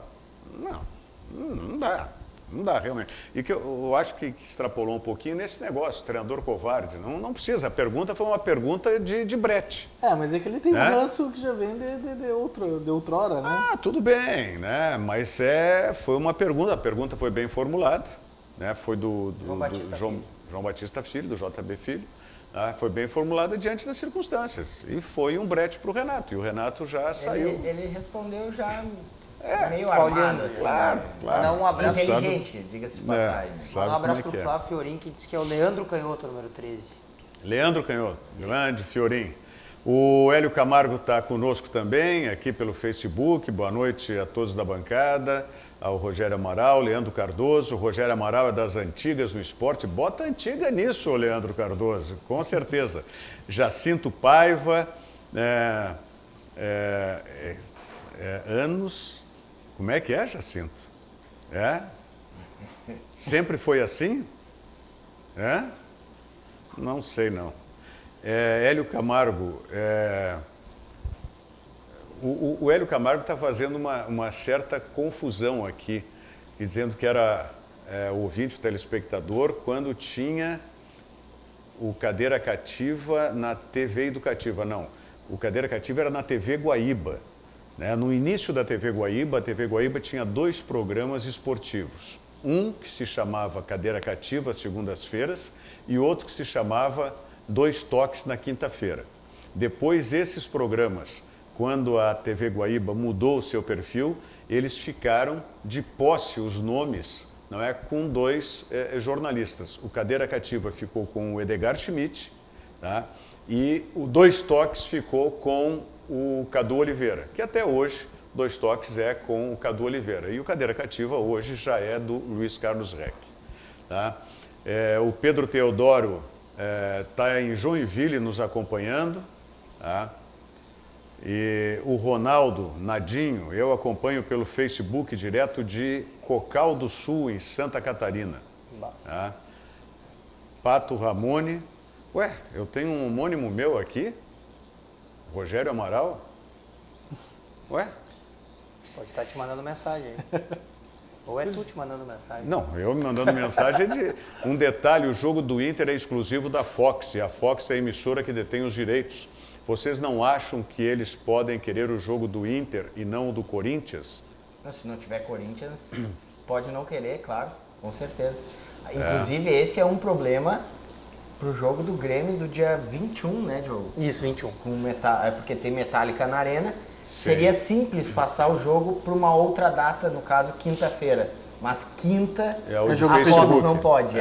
Speaker 3: Não dá realmente. E que eu acho que extrapolou um pouquinho nesse negócio, treinador covarde. Não precisa. A pergunta foi uma pergunta de brete.
Speaker 4: Mas é que ele tem um ranço que já vem de outrora, né?
Speaker 3: Tudo bem, né? Mas foi uma pergunta, a pergunta foi bem formulada, né? Foi do João Batista Filho, do JB Filho. Foi bem formulada diante das circunstâncias. E foi um brete para o Renato. E o Renato já saiu.
Speaker 6: Ele respondeu já Meio
Speaker 5: Pauliano,
Speaker 6: armado, assim.
Speaker 3: Claro, claro.
Speaker 5: Não, um abraço.
Speaker 6: Inteligente, diga-se de passagem.
Speaker 3: Sabe
Speaker 5: Um abraço
Speaker 3: como
Speaker 5: pro
Speaker 3: é que é.
Speaker 5: Flávio Fiorin, que diz que é o Leandro Canhoto, número 13.
Speaker 3: Leandro Canhoto, grande Fiorim. O Hélio Camargo está conosco também, aqui pelo Facebook. Boa noite a todos da bancada. Ao Rogério Amaral, Leandro Cardoso. O Rogério Amaral é das antigas no esporte. Bota antiga nisso, Leandro Cardoso, com certeza. Jacinto Paiva, anos... Como é que é, Jacinto? Sempre foi assim? Não sei, não. Hélio Camargo, o Hélio Camargo está fazendo uma certa confusão aqui, dizendo que era ouvinte, telespectador, quando tinha o Cadeira Cativa na TV Educativa. Não, o Cadeira Cativa era na TV Guaíba. Né? No início da TV Guaíba, a TV Guaíba tinha 2 programas esportivos. Um que se chamava Cadeira Cativa, às segundas-feiras, e outro que se chamava 2 Toques na quinta-feira. Depois, esses programas, quando a TV Guaíba mudou o seu perfil, eles ficaram de posse os nomes, não é, com 2 jornalistas. O Cadeira Cativa ficou com o Edgar Schmidt, tá? E o 2 Toques ficou com o Cadu Oliveira, que até hoje 2 Toques é com o Cadu Oliveira. E o Cadeira Cativa hoje já é do Luiz Carlos Reck. Tá? O Pedro Teodoro está em Joinville nos acompanhando. Tá? E o Ronaldo Nadinho, eu acompanho pelo Facebook direto de Cocal do Sul, em Santa Catarina. Tá? Pato Ramone. Ué, eu tenho um homônimo meu aqui? Rogério Amaral? Ué?
Speaker 5: Pode estar te mandando mensagem aí. Ou é tu te mandando mensagem?
Speaker 3: Não, eu me mandando mensagem de um detalhe, o jogo do Inter é exclusivo da Fox, e a Fox é a emissora que detém os direitos. Vocês não acham que eles podem querer o jogo do Inter e não o do Corinthians?
Speaker 6: Não, se não tiver Corinthians, pode não querer, claro, com certeza. Inclusive, esse é um problema pro jogo do Grêmio do dia 21, né, Diogo?
Speaker 5: Isso, 21.
Speaker 6: Porque tem Metallica na Arena. Seria simples passar o jogo para uma outra data, no caso, quinta-feira. Mas quinta, a Fox não pode.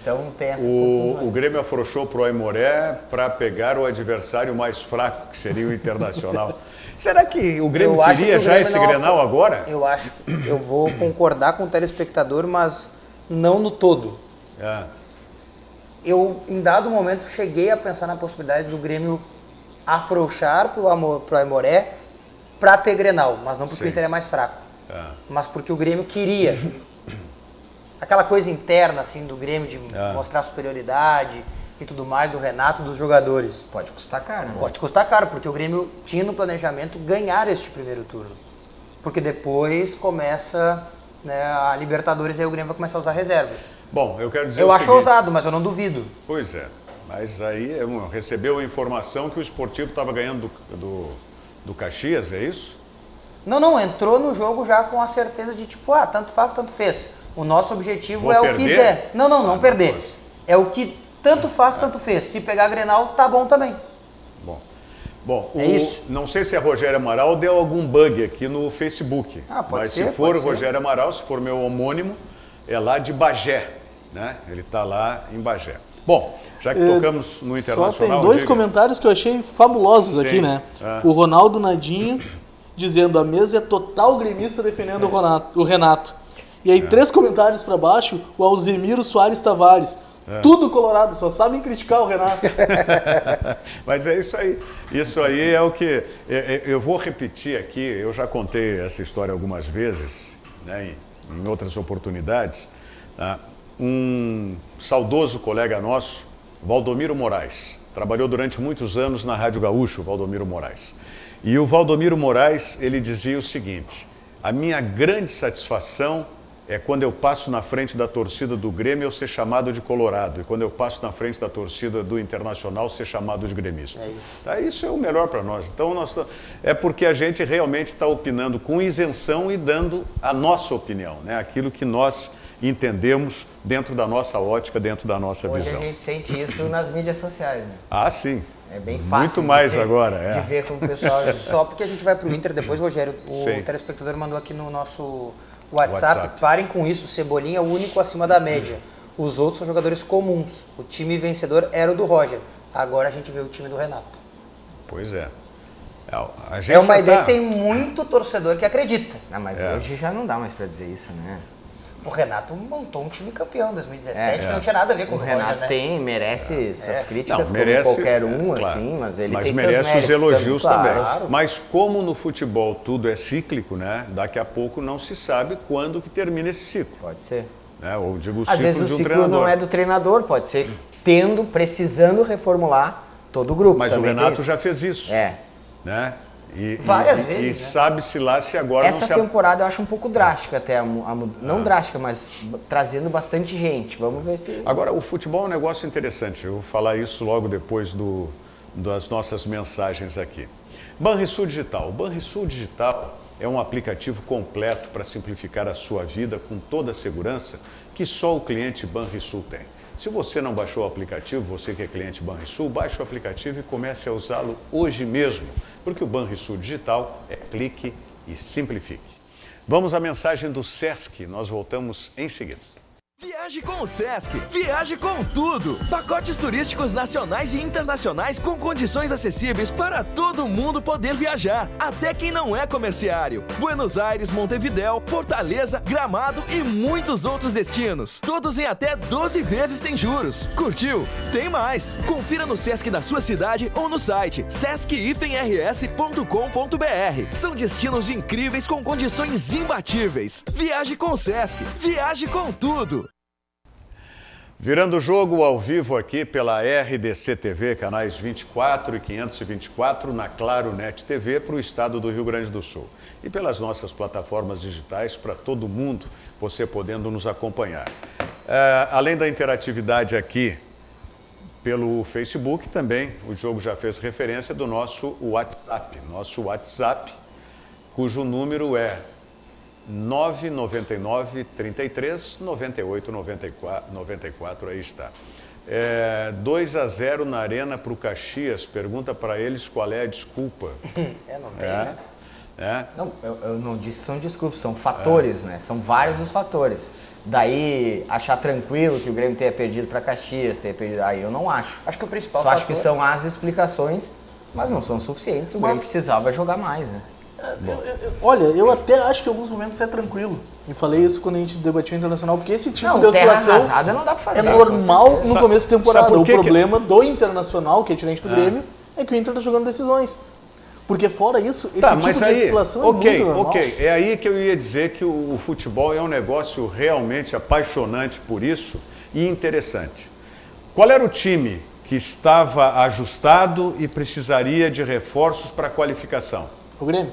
Speaker 6: Então tem essas confusões.
Speaker 3: O Grêmio afrouxou pro Aimoré para pegar o adversário mais fraco, que seria o Internacional. Será que o Grêmio queria já esse Grenal agora?
Speaker 5: Eu acho que eu vou concordar com o telespectador, mas não no todo. Eu, em dado momento, cheguei a pensar na possibilidade do Grêmio afrouxar pro Aimoré para ter Grenal, mas não porque o Inter é mais fraco, mas porque o Grêmio queria. Aquela coisa interna assim do Grêmio de mostrar superioridade e tudo mais, do Renato, dos jogadores.
Speaker 6: Pode custar caro, né?
Speaker 5: Pode custar caro, porque o Grêmio tinha no planejamento ganhar este primeiro turno. Porque depois começa, né, a Libertadores e aí o Grêmio vai começar a usar reservas.
Speaker 3: Bom, eu quero dizer
Speaker 5: eu
Speaker 3: o
Speaker 5: acho
Speaker 3: seguinte,
Speaker 5: ousado, mas eu não duvido.
Speaker 3: Pois é, mas aí recebeu a informação que o Esportivo estava ganhando do Caxias, é isso?
Speaker 5: Não, entrou no jogo já com a certeza de tipo, tanto faz, tanto fez. O nosso objetivo
Speaker 3: Vou
Speaker 5: é
Speaker 3: perder?
Speaker 5: O que der. Não perder. É o que tanto faz, tanto fez. Se pegar Grenal, tá bom também.
Speaker 3: Bom,
Speaker 5: isso.
Speaker 3: Não sei se é Rogério Amaral, deu algum bug aqui no Facebook.
Speaker 5: Pode
Speaker 3: mas
Speaker 5: ser,
Speaker 3: se for
Speaker 5: pode
Speaker 3: o Rogério Amaral, se for meu homônimo, é lá de Bagé, né? Ele está lá em Bagé. Bom, já que tocamos no Internacional...
Speaker 4: Só tem 2 comentários que eu achei fabulosos aqui, né? O Ronaldo Nadinho dizendo a mesa é total gremista defendendo o Renato. E aí 3 comentários para baixo, o Alzemiro Soares Tavares. Tudo colorado, só sabem criticar o Renato.
Speaker 3: Mas é isso aí. Isso aí é o que... Eu vou repetir aqui, eu já contei essa história algumas vezes, né, em outras oportunidades. Tá? Um saudoso colega nosso, Valdomiro Moraes, trabalhou durante muitos anos na Rádio Gaúcho, Valdomiro Moraes. E o Valdomiro Moraes, ele dizia o seguinte: a minha grande satisfação é quando eu passo na frente da torcida do Grêmio eu ser chamado de colorado, e quando eu passo na frente da torcida do Internacional ser chamado de gremista. Isso é o melhor para nós. Então, é porque a gente realmente está opinando com isenção e dando a nossa opinião, né? Aquilo que nós entendemos dentro da nossa ótica, dentro da nossa
Speaker 6: Hoje
Speaker 3: visão.
Speaker 6: a gente sente isso nas mídias sociais, né?
Speaker 3: Ah, sim.
Speaker 6: É bem fácil.
Speaker 3: Muito mais agora,
Speaker 6: de ver como o pessoal...
Speaker 5: Só porque a gente vai pro Inter depois, Rogério, o
Speaker 3: Sim.
Speaker 5: telespectador mandou aqui no nosso WhatsApp. Parem com isso, o Cebolinha é o único acima da média. Os outros são jogadores comuns. O time vencedor era o do Roger. Agora a gente vê o time do Renato.
Speaker 3: Pois é. A gente
Speaker 5: É uma
Speaker 3: já
Speaker 5: ideia
Speaker 3: tá-
Speaker 5: que tem muito torcedor que acredita.
Speaker 6: Não, mas hoje já não dá mais pra dizer isso, né?
Speaker 5: O Renato montou um time campeão em 2017, que não tinha nada a ver com
Speaker 6: O
Speaker 5: o Roger,
Speaker 6: Renato
Speaker 5: né?
Speaker 6: merece suas críticas,
Speaker 3: Não,
Speaker 6: como
Speaker 3: merece,
Speaker 6: qualquer um,
Speaker 3: claro.
Speaker 6: assim, mas ele
Speaker 3: Mas
Speaker 6: tem seus
Speaker 3: merece os
Speaker 6: méritos
Speaker 3: elogios também.
Speaker 6: claro.
Speaker 3: Mas como no futebol tudo é cíclico, né? Daqui a pouco não se sabe quando que termina esse ciclo.
Speaker 6: Pode ser.
Speaker 3: Né? Ou digo o
Speaker 6: Às
Speaker 3: ciclo
Speaker 6: vezes o
Speaker 3: de um
Speaker 6: ciclo
Speaker 3: treinador.
Speaker 6: não é do treinador, pode ser precisando reformular todo o grupo.
Speaker 3: Mas o
Speaker 6: também tem
Speaker 3: Renato
Speaker 6: isso.
Speaker 3: já fez isso.
Speaker 6: É.
Speaker 3: Né?
Speaker 5: Várias
Speaker 3: E
Speaker 5: vezes, né?
Speaker 3: sabe-se lá se agora
Speaker 6: Essa
Speaker 3: não se...
Speaker 6: temporada eu acho um pouco drástica até, não drástica, mas trazendo bastante gente. Vamos ver se...
Speaker 3: Agora, o futebol é um negócio interessante. Eu vou falar isso logo depois das nossas mensagens aqui. Banrisul Digital. O Banrisul Digital é um aplicativo completo para simplificar a sua vida com toda a segurança que só o cliente Banrisul tem. Se você não baixou o aplicativo, você que é cliente Banrisul, baixe o aplicativo e comece a usá-lo hoje mesmo, porque o Banrisul Digital é clique e simplifique. Vamos à mensagem do Sesc, nós voltamos em seguida.
Speaker 9: Viaje com o Sesc, viaje com tudo! Pacotes turísticos nacionais e internacionais com condições acessíveis para todo mundo poder viajar, até quem não é comerciário. Buenos Aires, Montevidéu, Fortaleza, Gramado e muitos outros destinos. Todos em até 12 vezes sem juros. Curtiu? Tem mais! Confira no Sesc da sua cidade ou no site sesc-rs.com.br. São destinos incríveis com condições imbatíveis. Viaje com o Sesc, viaje com tudo!
Speaker 3: Virando o jogo ao vivo aqui pela RDC TV, canais 24 e 524, na Claro Net TV para o estado do Rio Grande do Sul. E pelas nossas plataformas digitais para todo mundo, você podendo nos acompanhar. Além da interatividade aqui pelo Facebook, também o jogo já fez referência do nosso WhatsApp. Nosso WhatsApp, cujo número é 999 33 98 94, aí está. 2-0 na Arena para o Caxias. Pergunta para eles qual é a desculpa.
Speaker 5: Não tem, né?
Speaker 6: Não, eu não disse que são desculpas, são fatores, né? São vários os fatores. Daí, achar tranquilo que o Grêmio tenha perdido para Caxias, tenha perdido... Aí eu não acho.
Speaker 5: Acho que o principal
Speaker 6: Só
Speaker 5: fator...
Speaker 6: acho que são as explicações, mas não são suficientes. O Grêmio precisava jogar mais, né?
Speaker 4: Olha, eu até acho que em alguns momentos é tranquilo. E falei isso quando a gente debatiu o Internacional, porque esse tipo de
Speaker 6: terra
Speaker 4: oscilação
Speaker 6: arrasada não dá pra fazer.
Speaker 4: é normal no começo da temporada.
Speaker 3: sabe por
Speaker 4: O
Speaker 3: que
Speaker 4: problema do Internacional, que é diferente do Grêmio, é que o Inter tá jogando decisões. Porque fora isso, esse tipo de oscilação é muito normal.
Speaker 3: Ok, é aí que eu ia dizer que o futebol é um negócio realmente apaixonante por isso e interessante. Qual era o time que estava ajustado e precisaria de reforços para a qualificação?
Speaker 4: O Grêmio.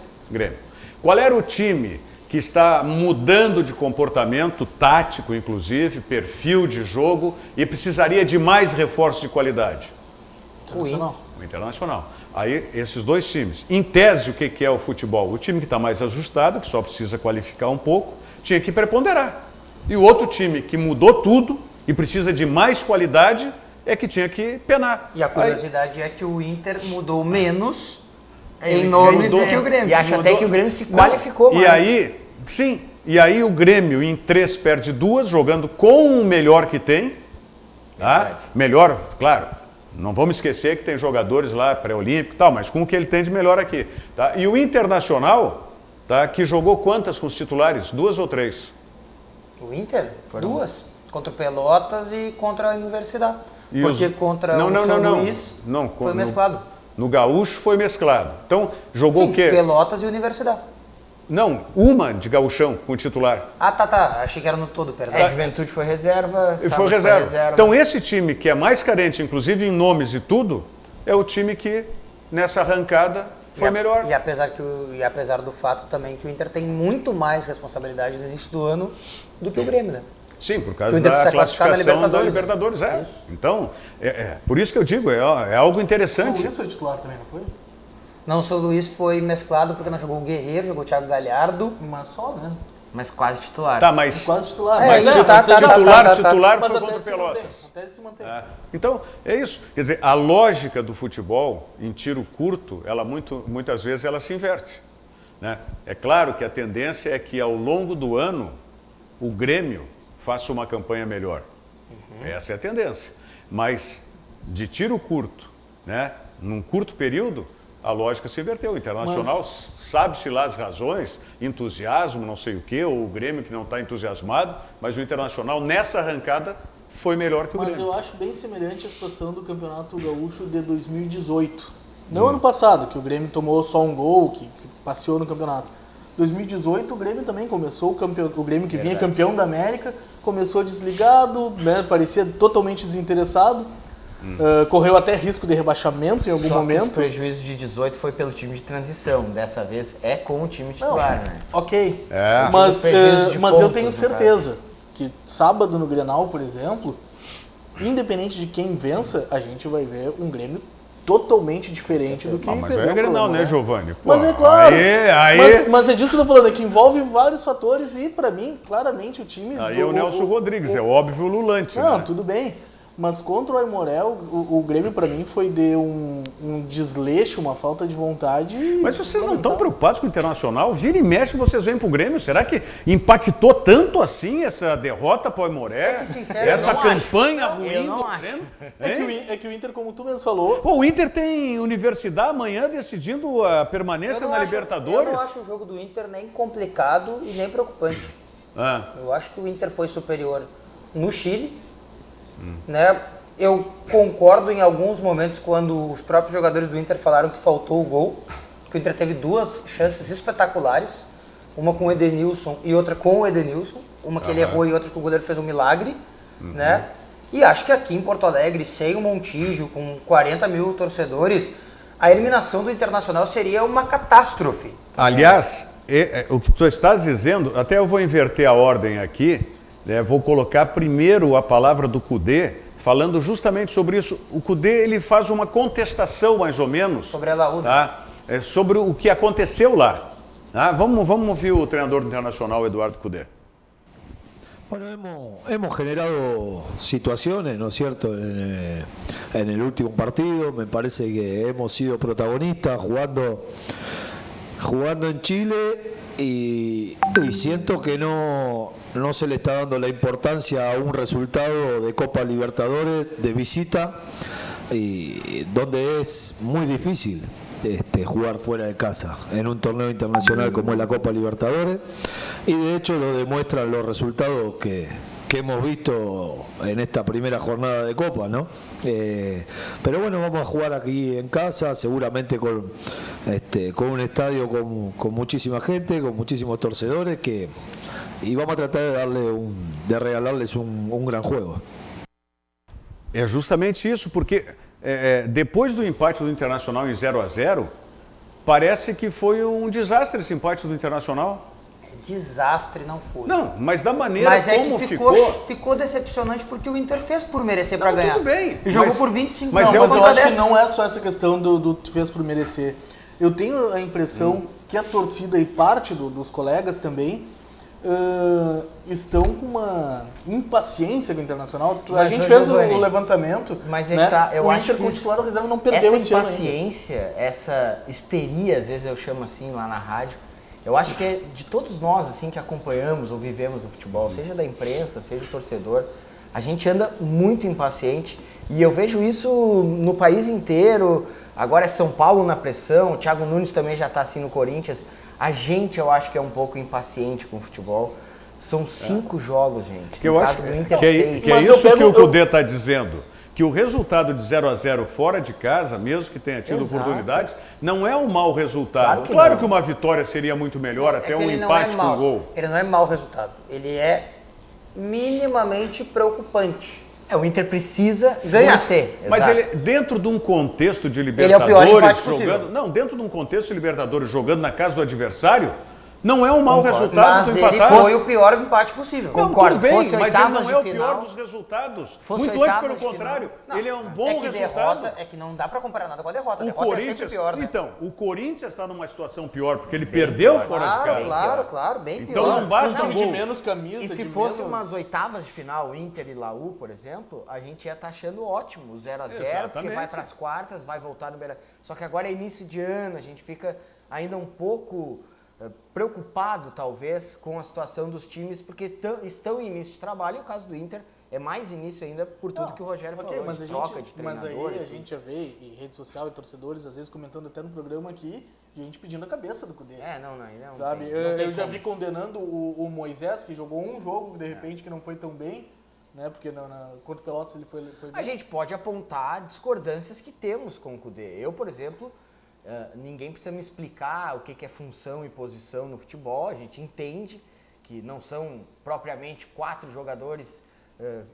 Speaker 3: Qual era o time que está mudando de comportamento, tático inclusive, perfil de jogo e precisaria de mais reforços de qualidade?
Speaker 4: Internacional.
Speaker 3: O Internacional. Aí, esses dois times. Em tese, o que é o futebol? O time que está mais ajustado, que só precisa qualificar um pouco, tinha que preponderar. E o outro time que mudou tudo e precisa de mais qualidade é que tinha que penar.
Speaker 5: E a curiosidade é que o Inter mudou menos em nomes do que o Grêmio.
Speaker 6: E acho até que o Grêmio se qualificou mais.
Speaker 3: E aí, sim, e aí o Grêmio em 3 perde 2, jogando com o melhor que tem. Tá? Melhor, claro. Não vamos esquecer que tem jogadores lá, pré-olímpico e tal, mas com o que ele tem de melhor aqui. Tá? E o Internacional, tá, que jogou quantas com os titulares? 2 ou 3?
Speaker 5: O Inter? 2. Contra o Pelotas e contra a Universidade.
Speaker 3: E
Speaker 5: Porque contra o São Luís foi mesclado.
Speaker 3: No Gaúcho foi mesclado. Então, jogou o quê?
Speaker 5: Pelotas e Universidade.
Speaker 3: Não, uma de gauchão com o titular.
Speaker 5: Ah, tá. Achei que era no todo, perdão.
Speaker 6: A Juventude foi reserva,
Speaker 3: E foi reserva. Então, esse time que é mais carente, inclusive em nomes e tudo, é o time que, nessa arrancada, foi melhor.
Speaker 5: E apesar do fato também que o Inter tem muito mais responsabilidade no início do ano do que o Grêmio, né?
Speaker 3: Sim, por causa da classificação da Libertadores.
Speaker 5: Isso.
Speaker 3: Então, por isso que eu digo, é algo interessante.
Speaker 4: São Luís foi titular também, não foi?
Speaker 5: Não, o São Luís foi mesclado porque não jogou o Guerreiro, jogou o Thiago Galhardo.
Speaker 4: Mas só, né?
Speaker 6: Mas quase titular.
Speaker 3: Tá, mas...
Speaker 4: Quase titular.
Speaker 3: Mas titular foi contra o Pelotas.
Speaker 4: Até se mantém.
Speaker 3: Então, é isso. Quer dizer, a lógica do futebol em tiro curto, ela muitas vezes ela se inverte. Né? É claro que a tendência é que ao longo do ano o Grêmio faça uma campanha melhor. Essa é a tendência. Mas de tiro curto, né? Num curto período, a lógica se inverteu. O Internacional, sabe-se lá as razões, entusiasmo, não sei o quê, ou o Grêmio que não está entusiasmado, mas o Internacional, nessa arrancada, foi melhor que o Grêmio.
Speaker 4: Mas eu acho bem semelhante a situação do Campeonato Gaúcho de 2018. Não ano passado, que o Grêmio tomou só um gol, que passeou no campeonato. 2018, o Grêmio também começou, o Grêmio que vinha campeão da América, começou desligado, né, parecia totalmente desinteressado. Correu até risco de rebaixamento em algum momento.
Speaker 6: O prejuízo de 18 foi pelo time de transição. Dessa vez é com o time titular, né?
Speaker 4: Ok. Mas eu tenho certeza que sábado no Grenal, por exemplo, independente de quem vença, a gente vai ver um Grêmio totalmente diferente do que
Speaker 3: mas é Grenal, né, Giovanni? Pô,
Speaker 4: mas é claro. Mas é disso que eu tô falando, é que envolve vários fatores e, pra mim, claramente o time...
Speaker 3: Aí é o Nelson Rodrigues, é óbvio o Lulante.
Speaker 4: Não,
Speaker 3: né?
Speaker 4: Tudo bem. Mas contra o Aimoré, o Grêmio, pra mim, foi de um desleixo, uma falta de vontade.
Speaker 3: Mas vocês não estão preocupados com o Internacional? Vira e mexe, vocês vêm pro Grêmio. Será que impactou tanto assim essa derrota pro Aimoré? Essa campanha ruim do Grêmio?
Speaker 4: É que o Inter, como tu mesmo falou...
Speaker 3: Pô, o Inter tem Universidade amanhã decidindo a permanência na Libertadores.
Speaker 5: Eu não acho o jogo do Inter nem complicado e nem preocupante. Eu acho que o Inter foi superior no Chile. Né? Eu concordo em alguns momentos quando os próprios jogadores do Inter falaram que faltou o gol, que o Inter teve duas chances espetaculares, uma com o Edenilson e outra com o Edenilson, uma que ele errou e outra que o goleiro fez um milagre, né? E acho que aqui em Porto Alegre, sem o Montijo, com 40 mil torcedores, a eliminação do Internacional seria uma catástrofe.
Speaker 3: Aliás, o que tu estás dizendo, até eu vou inverter a ordem aqui, vou colocar primeiro a palavra do Cudê, falando justamente sobre isso. O Cudê, ele faz uma contestação, mais ou menos,
Speaker 5: sobre a Laúde,
Speaker 3: tá? Sobre o que aconteceu lá. Tá? Vamos ouvir o treinador do Internacional, Eduardo Cudê.
Speaker 10: Bueno, hemos generado situaciones, ¿no es cierto?, en el último partido. Me parece que hemos sido protagonistas jugando en Chile y siento que no se le está dando la importancia a un resultado de Copa Libertadores de visita, y donde es muy difícil jugar fuera de casa en un torneo internacional como es la Copa Libertadores, y de hecho lo demuestran los resultados que hemos visto en esta primera jornada de Copa, ¿no? Pero bueno, vamos a jugar aquí en casa, seguramente con un estadio con muchísima gente, con muchísimos torcedores, y vamos a tratar de regalarles un gran juego.
Speaker 3: É justamente isso, porque depois do empate do Internacional em 0-0, parece que foi um desastre esse empate do Internacional.
Speaker 5: Desastre não foi.
Speaker 3: Não, mas da maneira como
Speaker 5: ficou decepcionante porque o Inter fez por merecer para ganhar.
Speaker 3: Tudo bem.
Speaker 5: E jogou por 25
Speaker 4: mas eu acho que não é só essa questão do fez por merecer. Eu tenho a impressão que a torcida e parte dos colegas também estão com uma impaciência com o Internacional. A gente fez o levantamento,
Speaker 6: mas
Speaker 4: né?
Speaker 6: Eu acho
Speaker 4: que o titular reserva não perdeu esse ano.
Speaker 6: Essa impaciência, essa histeria, às vezes eu chamo assim lá na rádio, eu acho que é de todos nós assim que acompanhamos ou vivemos o futebol, seja da imprensa, seja do torcedor, a gente anda muito impaciente, e eu vejo isso no país inteiro. Agora é São Paulo na pressão, o Thiago Nunes também já está assim no Corinthians. A gente, eu acho que é um pouco impaciente com o futebol. São 5 jogos, gente.
Speaker 3: Eu acho que é isso que o Cudê está dizendo. Que o resultado de 0-0 fora de casa, mesmo que tenha tido oportunidades, não é um mau resultado. Claro que uma vitória seria muito melhor, até um empate com gol.
Speaker 5: Ele não é mau resultado, ele é minimamente preocupante.
Speaker 6: O Inter precisa vencer.
Speaker 3: Mas ele, dentro de um contexto de Libertadores,
Speaker 5: ele é o pior empate possível.
Speaker 3: Dentro de um contexto de Libertadores jogando na casa do adversário, Não é um mau resultado
Speaker 5: Mas
Speaker 3: tu
Speaker 5: ele
Speaker 3: empatar.
Speaker 5: foi o pior empate possível.
Speaker 3: Não,
Speaker 6: Concordo,
Speaker 3: tudo bem,
Speaker 6: fosse
Speaker 3: mas ele
Speaker 6: oitavas
Speaker 3: não
Speaker 6: de
Speaker 3: é o
Speaker 6: final,
Speaker 3: pior dos resultados.
Speaker 6: fosse
Speaker 3: Muito antes,
Speaker 6: oitavas
Speaker 3: pelo
Speaker 6: de final.
Speaker 3: contrário.
Speaker 6: Não,
Speaker 3: ele é um bom
Speaker 5: É que
Speaker 3: resultado.
Speaker 5: derrota, é que não dá pra comparar nada com a derrota. A
Speaker 3: O
Speaker 5: derrota é sempre
Speaker 3: Corinthians,
Speaker 5: pior, né?
Speaker 3: então, o Corinthians está numa situação pior, porque ele perdeu fora de casa.
Speaker 5: Claro, bem
Speaker 3: Então
Speaker 5: pior.
Speaker 3: não basta
Speaker 4: Um
Speaker 3: um
Speaker 4: time de
Speaker 3: gol.
Speaker 4: menos camisa.
Speaker 6: E se
Speaker 4: de
Speaker 6: fosse
Speaker 4: menos...
Speaker 6: umas oitavas de final, Inter e Laú, por exemplo, a gente ia estar achando ótimo, 0-0, porque
Speaker 3: Exatamente.
Speaker 6: vai para as quartas, vai voltar no Beira. Só que agora é início de ano, a gente fica ainda um pouco preocupado, talvez, com a situação dos times, porque estão em início de trabalho, e o caso do Inter é mais início ainda por tudo que o Rogério falou,
Speaker 4: mas
Speaker 6: de
Speaker 4: a
Speaker 6: troca
Speaker 4: gente,
Speaker 6: de treinador.
Speaker 4: Mas aí
Speaker 6: e
Speaker 4: a
Speaker 6: tudo.
Speaker 4: gente já vê em rede social e torcedores, às vezes comentando até no programa aqui, gente pedindo a cabeça do Cudê.
Speaker 6: Não
Speaker 4: Sabe?
Speaker 6: tem, não tem
Speaker 4: eu já
Speaker 6: como.
Speaker 4: vi condenando o Moisés, que jogou um jogo, de repente, que não foi tão bem, né? Porque contra o Pelotas ele foi bem.
Speaker 6: A gente pode apontar discordâncias que temos com o Cudê. Eu, por exemplo, ninguém precisa me explicar o que é função e posição no futebol. A gente entende que não são propriamente 4 jogadores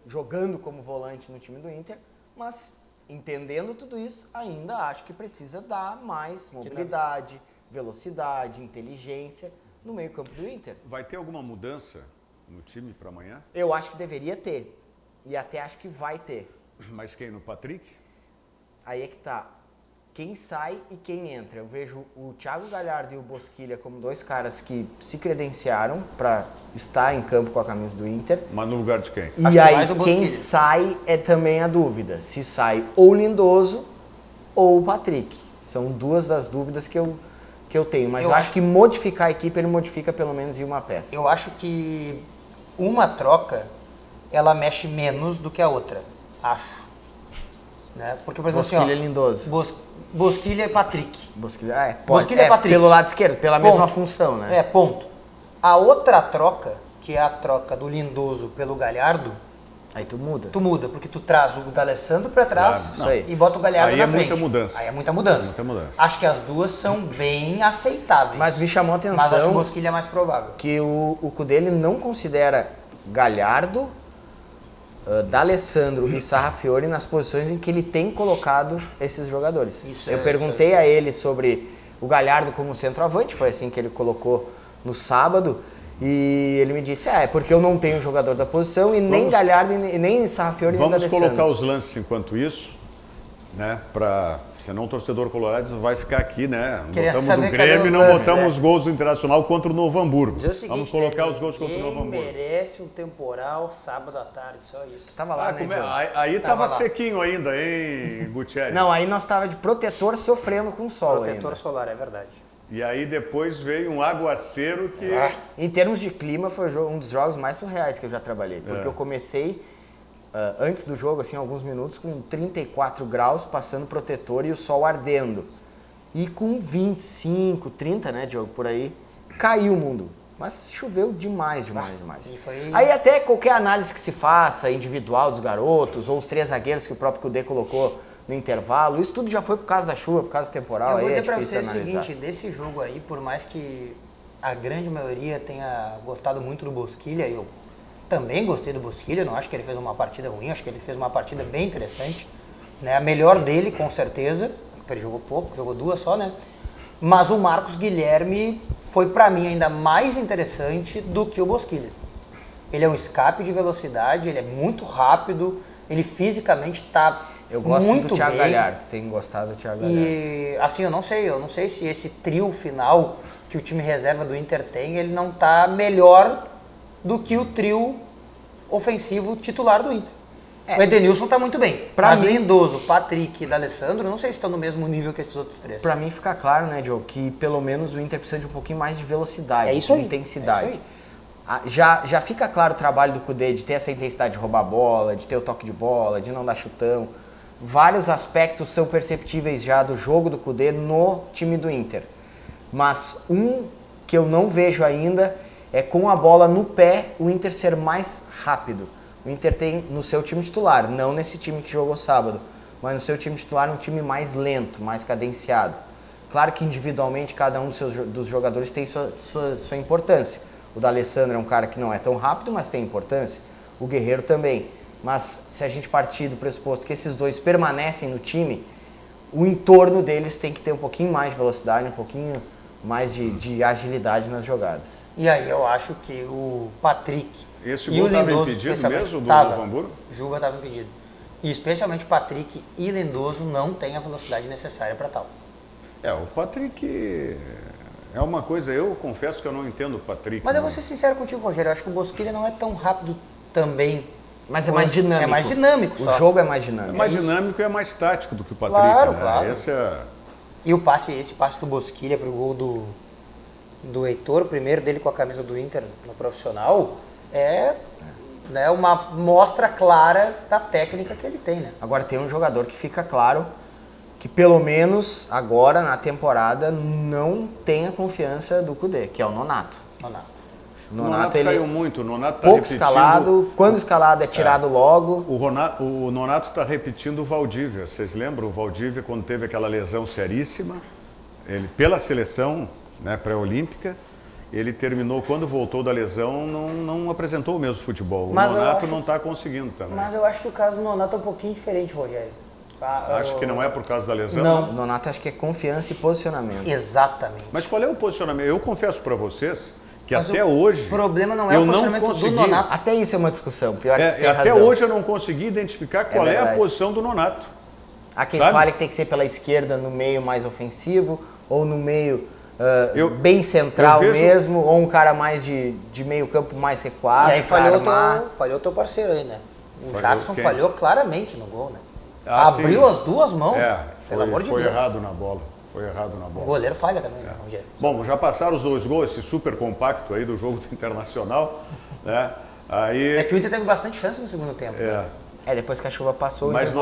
Speaker 6: jogando como volante no time do Inter, mas entendendo tudo isso, ainda acho que precisa dar mais mobilidade, velocidade, inteligência no meio-campo do Inter.
Speaker 3: Vai ter alguma mudança no time para amanhã?
Speaker 6: Eu acho que deveria ter, e até acho que vai ter.
Speaker 3: Mas quem? No Patrick?
Speaker 6: Aí é que tá. Quem sai e quem entra. Eu vejo o Thiago Galhardo e o Bosquilha como 2 caras que se credenciaram para estar em campo com a camisa do Inter.
Speaker 3: Mas no lugar de quem?
Speaker 6: E
Speaker 5: Acho que
Speaker 6: aí
Speaker 5: mais o Bosquilha.
Speaker 6: quem sai é também a dúvida. Se sai ou o Lindoso ou o Patrick. São 2 das dúvidas que eu tenho. Mas eu acho que modificar a equipe, ele modifica pelo menos em uma peça.
Speaker 5: Eu acho que uma troca, ela mexe menos do que a outra. Acho. Né? Porque, por exemplo,
Speaker 6: Bosquilha
Speaker 5: assim,
Speaker 6: e Lindoso.
Speaker 5: Bosquilha e Patrick.
Speaker 6: Bosquilha,
Speaker 5: Bosquilha é Patrick.
Speaker 6: pelo lado esquerdo, pela
Speaker 5: Ponto.
Speaker 6: mesma função, né?
Speaker 5: Ponto. A outra troca, que é a troca do Lindoso pelo Galhardo,
Speaker 6: Aí tu muda.
Speaker 5: porque tu traz o D'Alessandro pra trás
Speaker 6: Claro, isso aí.
Speaker 5: e bota o Galhardo
Speaker 3: Aí
Speaker 5: na
Speaker 3: é
Speaker 5: frente.
Speaker 3: muita mudança.
Speaker 5: Aí é muita mudança.
Speaker 3: Muita mudança.
Speaker 5: Acho que as duas são bem aceitáveis.
Speaker 6: Mas me chamou a
Speaker 5: Mas acho que o
Speaker 6: atenção
Speaker 5: Bosquilha é mais provável.
Speaker 6: que o Cudê ele não considera Galhardo, D'Alessandro e Sarrafiori nas posições em que ele tem colocado esses jogadores. Eu perguntei a ele sobre o Galhardo como centroavante, foi assim que ele colocou no sábado, e ele me disse, é porque eu não tenho jogador da posição e nem Galhardo e nem Sarrafiori nem
Speaker 3: Vamos
Speaker 6: D'Alessandro.
Speaker 3: colocar os lances enquanto isso, né? Senão o torcedor colorado vai ficar aqui, né?
Speaker 5: Querendo
Speaker 3: Botamos
Speaker 5: saber
Speaker 3: do
Speaker 5: cadê
Speaker 3: Grêmio e
Speaker 5: os
Speaker 3: não
Speaker 5: lances,
Speaker 3: botamos
Speaker 5: né?
Speaker 3: os gols do Internacional contra o Novo Hamburgo.
Speaker 5: Dizer o seguinte,
Speaker 3: Vamos colocar os gols contra o Novo
Speaker 5: Quem
Speaker 3: Hamburgo.
Speaker 5: merece um temporal sábado à tarde, só isso.
Speaker 6: Tava lá, né, Diogo?
Speaker 3: Aí
Speaker 5: Tava
Speaker 3: tava
Speaker 5: lá.
Speaker 3: sequinho ainda, hein, Gutierrez?
Speaker 6: Não, aí nós tava de protetor sofrendo com o sol
Speaker 5: Protetor
Speaker 6: ainda.
Speaker 5: solar, é verdade.
Speaker 3: E aí depois veio um aguaceiro que...
Speaker 6: Em termos de clima, foi um dos jogos mais surreais que eu já trabalhei. Porque eu comecei, antes do jogo, assim, alguns minutos, com 34 graus, passando protetor e o sol ardendo. E com 25, 30, né, Diogo, por aí, caiu o mundo. Mas choveu demais.
Speaker 5: E foi...
Speaker 6: Aí até qualquer análise que se faça, individual dos garotos, ou os 3 zagueiros que o próprio Cudê colocou no intervalo, isso tudo já foi por causa da chuva, por causa do temporal,
Speaker 5: Eu vou
Speaker 6: aí é
Speaker 5: dizer pra
Speaker 6: difícil
Speaker 5: você o
Speaker 6: analisar.
Speaker 5: seguinte, desse jogo aí, por mais que a grande maioria tenha gostado muito do Bosquilha, eu também gostei do Bosquilha, não acho que ele fez uma partida ruim, acho que ele fez uma partida bem interessante, né? A melhor dele, com certeza, porque ele jogou pouco, jogou 2 só, né? Mas o Marcos Guilherme foi pra mim ainda mais interessante do que o Bosquilha. Ele é um escape de velocidade, ele é muito rápido, ele fisicamente tá
Speaker 6: Eu gosto
Speaker 5: muito
Speaker 6: do Thiago
Speaker 5: bem.
Speaker 6: Galhardo, tenho gostado do Thiago Galhardo.
Speaker 5: E assim, eu não sei se esse trio final que o time reserva do Inter tem, ele não tá melhor do que o trio ofensivo titular do Inter. O Edenilson tá muito bem. Mas Lindoso, Patrick e D'Alessandro, não sei se estão no mesmo nível que esses outros 3.
Speaker 6: Pra mim fica claro, né, Diogo, que pelo menos o Inter precisa de um pouquinho mais de velocidade,
Speaker 5: É isso
Speaker 6: de
Speaker 5: aí,
Speaker 6: intensidade.
Speaker 5: é isso
Speaker 6: Já fica claro o trabalho do Cudê de ter essa intensidade de roubar a bola, de ter o toque de bola, de não dar chutão. Vários aspectos são perceptíveis já do jogo do Cudê no time do Inter. Mas um que eu não vejo ainda é com a bola no pé o Inter ser mais rápido. O Inter tem no seu time titular, não nesse time que jogou sábado, mas no seu time titular um time mais lento, mais cadenciado. Claro que individualmente cada um dos jogadores tem sua importância. O D'Alessandro é um cara que não é tão rápido, mas tem importância. O Guerreiro também. Mas se a gente partir do pressuposto que esses dois permanecem no time, o entorno deles tem que ter um pouquinho mais de velocidade, um pouquinho mais de agilidade nas jogadas.
Speaker 5: E aí eu acho que o Patrick
Speaker 3: Esse
Speaker 5: e
Speaker 3: gol
Speaker 5: o
Speaker 3: estava
Speaker 5: Lindoso,
Speaker 3: impedido mesmo do
Speaker 5: tava.
Speaker 3: Novo Hamburgo?
Speaker 5: Juba estava impedido. E especialmente Patrick e Lindoso não têm a velocidade necessária para tal.
Speaker 3: O Patrick é uma coisa, eu confesso que eu não entendo o Patrick.
Speaker 5: Mas eu vou ser sincero contigo, Rogério, eu acho que o Bosquilha não é tão rápido também.
Speaker 6: Mas é mais dinâmico.
Speaker 5: É mais dinâmico
Speaker 6: O
Speaker 5: só.
Speaker 6: jogo é mais dinâmico.
Speaker 3: É mais dinâmico e é mais tático do que o Patrick.
Speaker 5: Claro,
Speaker 3: né?
Speaker 5: claro.
Speaker 3: Esse é...
Speaker 5: E o esse passe do Bosquilha pro gol do Heitor, o primeiro dele com a camisa do Inter no profissional, é né, uma mostra clara da técnica que ele tem, né?
Speaker 6: Agora tem um jogador que fica claro que pelo menos agora na temporada não tem a confiança do Cudê, que é o Nonato.
Speaker 3: O Nonato
Speaker 6: ele
Speaker 3: caiu muito, o Nonato tá
Speaker 6: pouco
Speaker 3: repetindo...
Speaker 6: escalado, quando escalado é tirado logo.
Speaker 3: O Nonato está repetindo o Valdívia, vocês lembram? O Valdívia, quando teve aquela lesão seríssima, ele pela seleção, né, pré-olímpica, ele terminou, quando voltou da lesão, não apresentou o mesmo futebol.
Speaker 5: Mas
Speaker 3: o Nonato não está conseguindo também.
Speaker 5: Mas eu acho que o caso do Nonato é um pouquinho diferente, Rogério.
Speaker 3: Acho que não é por causa da lesão?
Speaker 6: Não, o Nonato acho que é confiança e posicionamento.
Speaker 5: Exatamente.
Speaker 3: Mas qual é o posicionamento? Eu confesso para vocês que
Speaker 5: Mas
Speaker 3: até hoje...
Speaker 5: O problema não é
Speaker 3: eu
Speaker 5: o posicionamento
Speaker 3: não consegui,
Speaker 5: do Nonato.
Speaker 6: Até isso é uma discussão, pior que você tem
Speaker 3: até
Speaker 6: razão.
Speaker 3: hoje eu não consegui identificar qual é a posição do Nonato.
Speaker 6: Há quem
Speaker 3: sabe?
Speaker 6: fale que tem que ser pela esquerda no meio mais ofensivo, ou no meio bem central mesmo, ou um cara mais de meio campo mais recuado.
Speaker 5: E aí falhou o teu parceiro aí, né? O Jackson falhou claramente no gol, né? Abriu
Speaker 3: sim.
Speaker 5: as duas mãos, pelo amor de Deus.
Speaker 3: Foi errado na bola. O
Speaker 5: goleiro falha também, né, Rogério?
Speaker 3: Bom, já passaram os 2 gols, esse super compacto aí do jogo do Internacional, né? Aí...
Speaker 5: É que o Inter teve bastante chance no segundo tempo.
Speaker 6: Depois que a chuva passou,
Speaker 3: mas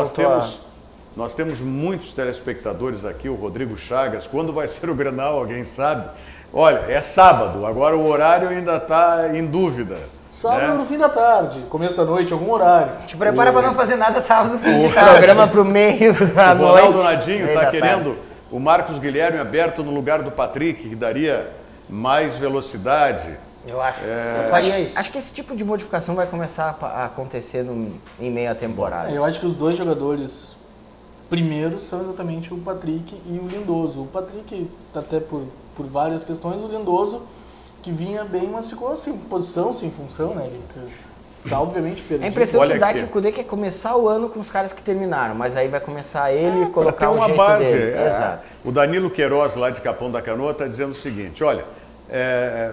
Speaker 3: nós temos muitos telespectadores aqui, o Rodrigo Chagas. Quando vai ser o Grenal, alguém sabe? Olha, é sábado, agora o horário ainda está em dúvida.
Speaker 4: Sábado no fim da tarde, começo da noite, algum horário.
Speaker 5: Te prepara para não fazer nada sábado no fim
Speaker 6: O
Speaker 5: de tarde.
Speaker 6: programa pro meio da noite.
Speaker 3: O Ronaldo Nadinho está querendo o Marcos Guilherme aberto no lugar do Patrick, que daria mais velocidade.
Speaker 5: Eu acho. Eu faria isso.
Speaker 6: Acho que esse tipo de modificação vai começar a acontecer em meio à temporada.
Speaker 4: Eu acho que os dois jogadores primeiros são exatamente o Patrick e o Lindoso. O Patrick, até por várias questões, o Lindoso, que vinha bem, mas ficou sem posição, sem função, né? Ele tá obviamente perdido.
Speaker 6: A impressão que dá é que o Cudê quer começar o ano com os caras que terminaram, mas aí vai começar ele colocar
Speaker 3: uma
Speaker 6: jeito
Speaker 3: base.
Speaker 6: dele. Exato.
Speaker 3: O Danilo Queiroz, lá de Capão da Canoa, está dizendo o seguinte, olha,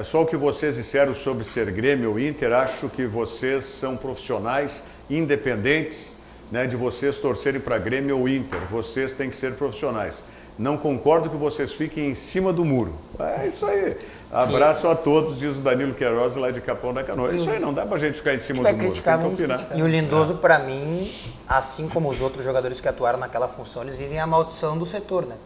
Speaker 3: só o que vocês disseram sobre ser Grêmio ou Inter, acho que vocês são profissionais independentes, né, de vocês torcerem para Grêmio ou Inter. Vocês têm que ser profissionais. Não concordo que vocês fiquem em cima do muro. É isso aí. Abraço a todos, diz o Danilo Queiroz, lá de Capão da Canoa. Isso aí, não dá pra gente ficar em cima do muro. Tem que opinar.
Speaker 5: E o Lindoso, para mim, assim como os outros jogadores que atuaram naquela função, eles vivem a maldição do setor, né?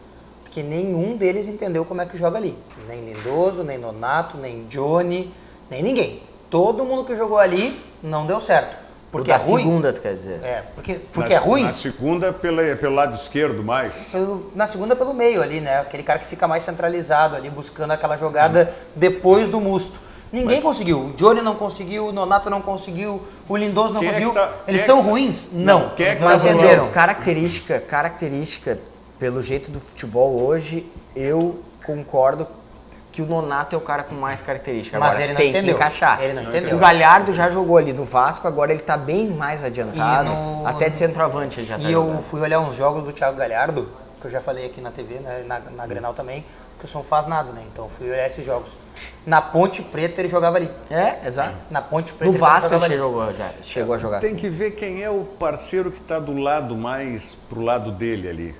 Speaker 5: Porque nenhum deles entendeu como é que joga ali. Nem Lindoso, nem Nonato, nem Johnny, nem ninguém. Todo mundo que jogou ali não deu certo. Porque é ruim.
Speaker 6: segunda, tu quer dizer?
Speaker 5: Porque é ruim.
Speaker 3: Na segunda, pelo lado esquerdo mais.
Speaker 5: Na segunda, pelo meio ali, né? Aquele cara que fica mais centralizado ali, buscando aquela jogada depois do musto. Ninguém conseguiu. O Johnny não conseguiu, o Nonato não conseguiu, o Lindoso não conseguiu. Eles são ruins? Não.
Speaker 6: Mas entenderam. Característica, pelo jeito do futebol hoje, eu concordo que o Nonato é o cara com mais característica.
Speaker 5: Mas
Speaker 6: agora
Speaker 5: ele não
Speaker 6: tem
Speaker 5: entendeu.
Speaker 6: que encaixar.
Speaker 5: Ele não entendeu.
Speaker 6: O Galhardo já jogou ali no Vasco, agora ele tá bem mais adiantado. Até de centroavante ele já tá jogando.
Speaker 5: Eu fui olhar uns jogos do Thiago Galhardo, que eu já falei aqui na TV, né, na Grenal também, que o som faz nada, né? Então eu fui olhar esses jogos. Na Ponte Preta ele jogava ali.
Speaker 6: Exato.
Speaker 5: Na Ponte Preta
Speaker 6: no Vasco ele chegou a jogar
Speaker 3: Tem
Speaker 6: assim.
Speaker 3: que ver quem é o parceiro que está do lado mais pro lado dele ali.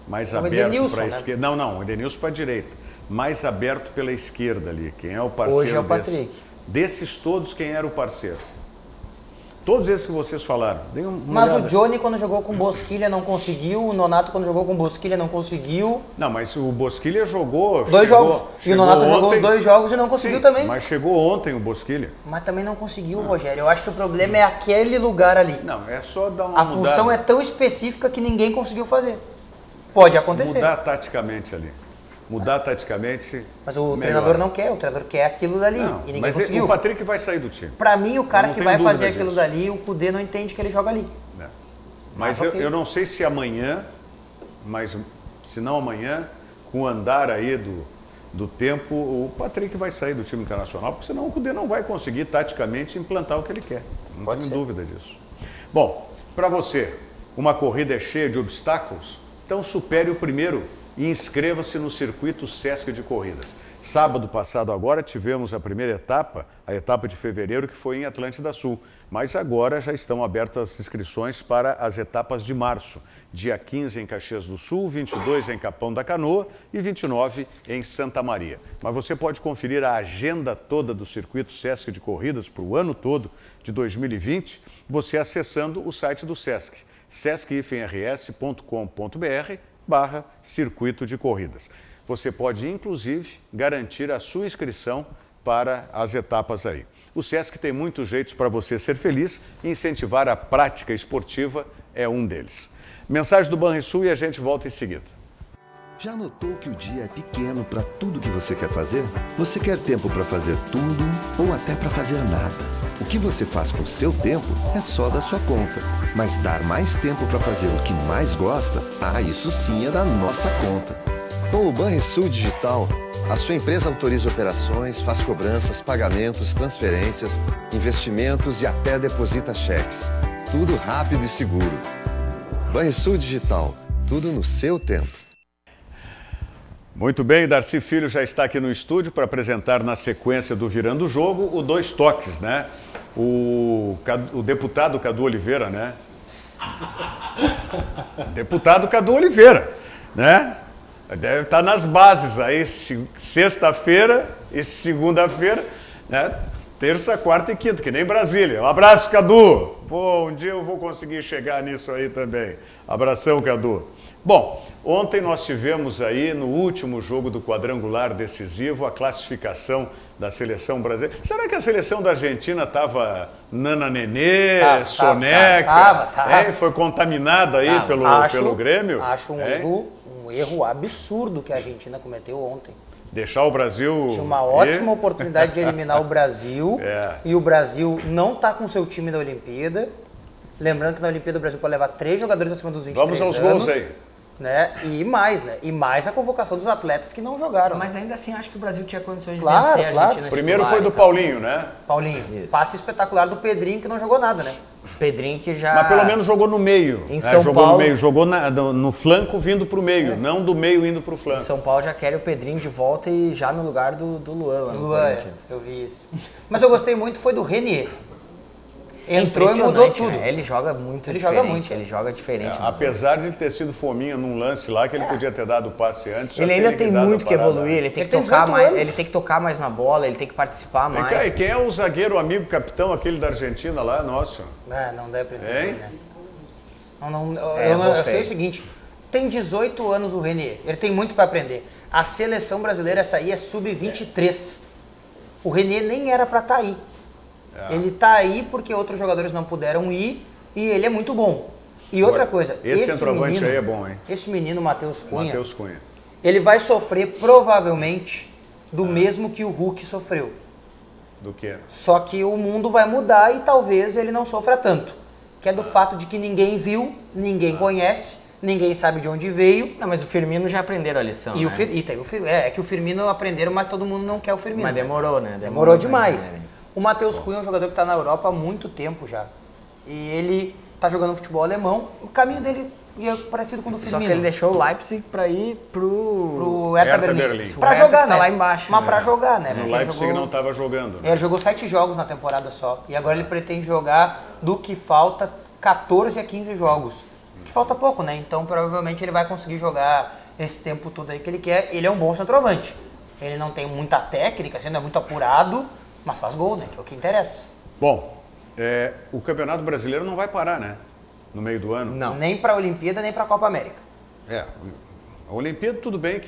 Speaker 3: Mais aberto para a esquerda. Não, o Edenilson para a direita. Mais aberto pela esquerda ali. Quem é o parceiro?
Speaker 6: Hoje é o Patrick.
Speaker 3: Desses todos, quem era o parceiro? Todos esses que vocês falaram.
Speaker 5: Mas o Johnny, quando jogou com Bosquilha, não conseguiu. O Nonato, quando jogou com Bosquilha, não conseguiu.
Speaker 3: Não, mas o Bosquilha jogou...
Speaker 5: Dois jogos. E o Nonato jogou os 2 jogos e não conseguiu também.
Speaker 3: Mas chegou ontem o Bosquilha.
Speaker 5: Mas também não conseguiu, Rogério. Eu acho que o problema é aquele lugar ali.
Speaker 3: Não, é só dar uma
Speaker 5: mudada. A função é tão específica que ninguém conseguiu fazer. Pode acontecer.
Speaker 3: Mudar taticamente ali. Mudar taticamente.
Speaker 5: Mas o treinador não quer, o treinador quer aquilo dali.
Speaker 3: Não,
Speaker 5: e ninguém
Speaker 3: mas
Speaker 5: conseguiu.
Speaker 3: O Patrick vai sair do time.
Speaker 5: Pra mim, o cara que vai fazer aquilo
Speaker 3: disso.
Speaker 5: dali, o Cudê não entende que ele joga ali.
Speaker 3: Mas eu não sei se amanhã, mas se não amanhã, com o andar aí do tempo, o Patrick vai sair do time internacional, porque senão o Cudê não vai conseguir taticamente implantar o que ele quer. Não tenho dúvida disso. Bom, para você, uma corrida é cheia de obstáculos? Então supere o primeiro e inscreva-se no Circuito Sesc de Corridas. Sábado passado agora tivemos a primeira etapa, a etapa de fevereiro, que foi em Atlântida Sul. Mas agora já estão abertas as inscrições para as etapas de março. Dia 15 em Caxias do Sul, 22 em Capão da Canoa e 29 em Santa Maria. Mas você pode conferir a agenda toda do Circuito Sesc de Corridas para o ano todo de 2020, você acessando o site do Sesc, sesc-rs.com.br/circuito de corridas. Você pode, inclusive, garantir a sua inscrição para as etapas aí. O Sesc tem muitos jeitos para você ser feliz e incentivar a prática esportiva é um deles. Mensagem do Banrisul e a gente volta em seguida.
Speaker 2: Já notou que o dia é pequeno para tudo que você quer fazer? Você quer tempo para fazer tudo ou até para fazer nada? O que você faz com o seu tempo é só da sua conta. Mas dar mais tempo para fazer o que mais gosta, isso sim é da nossa conta.
Speaker 11: Com o Banrisul Digital, a sua empresa autoriza operações, faz cobranças, pagamentos, transferências, investimentos e até deposita cheques. Tudo rápido e seguro. Banrisul Digital, tudo no seu tempo.
Speaker 3: Muito bem, Darcy Filho já está aqui no estúdio para apresentar na sequência do Virando o Jogo o Dois Toques, né? O deputado Cadu Oliveira, né? Deputado Cadu Oliveira, né? Deve estar nas bases aí, sexta-feira e segunda-feira, né? Terça, quarta e quinta, que nem Brasília. Um abraço, Cadu. Pô, um dia eu vou conseguir chegar nisso aí também. Abração, Cadu. Bom, ontem nós tivemos aí no último jogo do quadrangular decisivo a classificação da seleção brasileira. Será que a seleção da Argentina estava nana nenê, soneca?
Speaker 5: Tava.
Speaker 3: Foi contaminada aí pelo Grêmio?
Speaker 5: Acho um erro absurdo que a Argentina cometeu ontem.
Speaker 3: Deixar o Brasil...
Speaker 5: Tinha uma ótima oportunidade de eliminar o Brasil e o Brasil não está com seu time na Olimpíada. Lembrando que na Olimpíada o Brasil pode levar 3 jogadores acima dos 23 anos.
Speaker 3: Vamos aos gols aí.
Speaker 5: Né? E mais a convocação dos atletas que não jogaram.
Speaker 6: Mas ainda assim acho que o Brasil tinha condições de vencer a Argentina.
Speaker 3: Primeiro foi do Paulinho, né?
Speaker 5: Paulinho. Isso. Passe espetacular do Pedrinho, que não jogou nada, né?
Speaker 6: Pedrinho que já...
Speaker 3: Mas pelo menos jogou no meio.
Speaker 6: Em São Paulo...
Speaker 3: no meio, jogou no flanco vindo para o meio, não do meio indo para o flanco.
Speaker 6: Em São Paulo já quer o Pedrinho de volta e já no lugar do Luan lá no Corinthians.
Speaker 5: Eu vi isso. Mas eu gostei muito foi do Renier. Entrou e mudou tudo.
Speaker 6: Né? Ele joga muito diferente. Ele joga diferente.
Speaker 3: Apesar de ele ter sido fominha num lance lá, que ele podia ter dado o passe antes.
Speaker 6: Ele ainda tem muito que evoluir, ele tem que tocar mais, ele tem que tocar mais na bola, ele tem que participar mais.
Speaker 3: E quem é o zagueiro amigo capitão, aquele da Argentina lá, nosso?
Speaker 5: Não deve entender, né? Eu sei o seguinte, tem 18 anos o Renier, ele tem muito para aprender. A seleção brasileira, essa aí é sub-23. O Renier nem era para estar aí. Ele tá aí porque outros jogadores não puderam ir e ele é muito bom. E outra coisa,
Speaker 3: esse centroavante aí é bom, hein?
Speaker 5: Esse menino, Matheus Cunha,
Speaker 3: Cunha,
Speaker 5: ele vai sofrer provavelmente do mesmo que o Hulk sofreu.
Speaker 3: Do quê?
Speaker 5: Só que o mundo vai mudar e talvez ele não sofra tanto. Que é do fato de que ninguém viu, ninguém conhece, ninguém sabe de onde veio.
Speaker 6: Não, mas o Firmino já aprenderam a lição,
Speaker 5: e
Speaker 6: né?
Speaker 5: É que o Firmino aprenderam, mas todo mundo não quer o Firmino.
Speaker 6: Mas demorou, né?
Speaker 5: Demorou demais. O Matheus Cunha é um jogador que está na Europa há muito tempo já. E ele está jogando futebol alemão. O caminho dele é parecido com o do Firmino.
Speaker 6: Só que ele deixou o Leipzig para ir pro
Speaker 3: Hertha Berlim.
Speaker 6: Para jogar, né? Tá lá embaixo.
Speaker 5: Mas para jogar, né?
Speaker 3: No Leipzig não estava jogando.
Speaker 5: Ele jogou 7 jogos na temporada só. E agora ele pretende jogar do que falta 14 a 15 jogos. Que falta pouco, né? Então provavelmente ele vai conseguir jogar esse tempo todo aí que ele quer. Ele é um bom centroavante. Ele não tem muita técnica, assim, não é muito apurado. Mas faz gol, né? Que é o que interessa.
Speaker 3: Bom, o Campeonato Brasileiro não vai parar, né? No meio do ano.
Speaker 5: Não. Nem para a Olimpíada, nem para a Copa América.
Speaker 3: A Olimpíada tudo bem,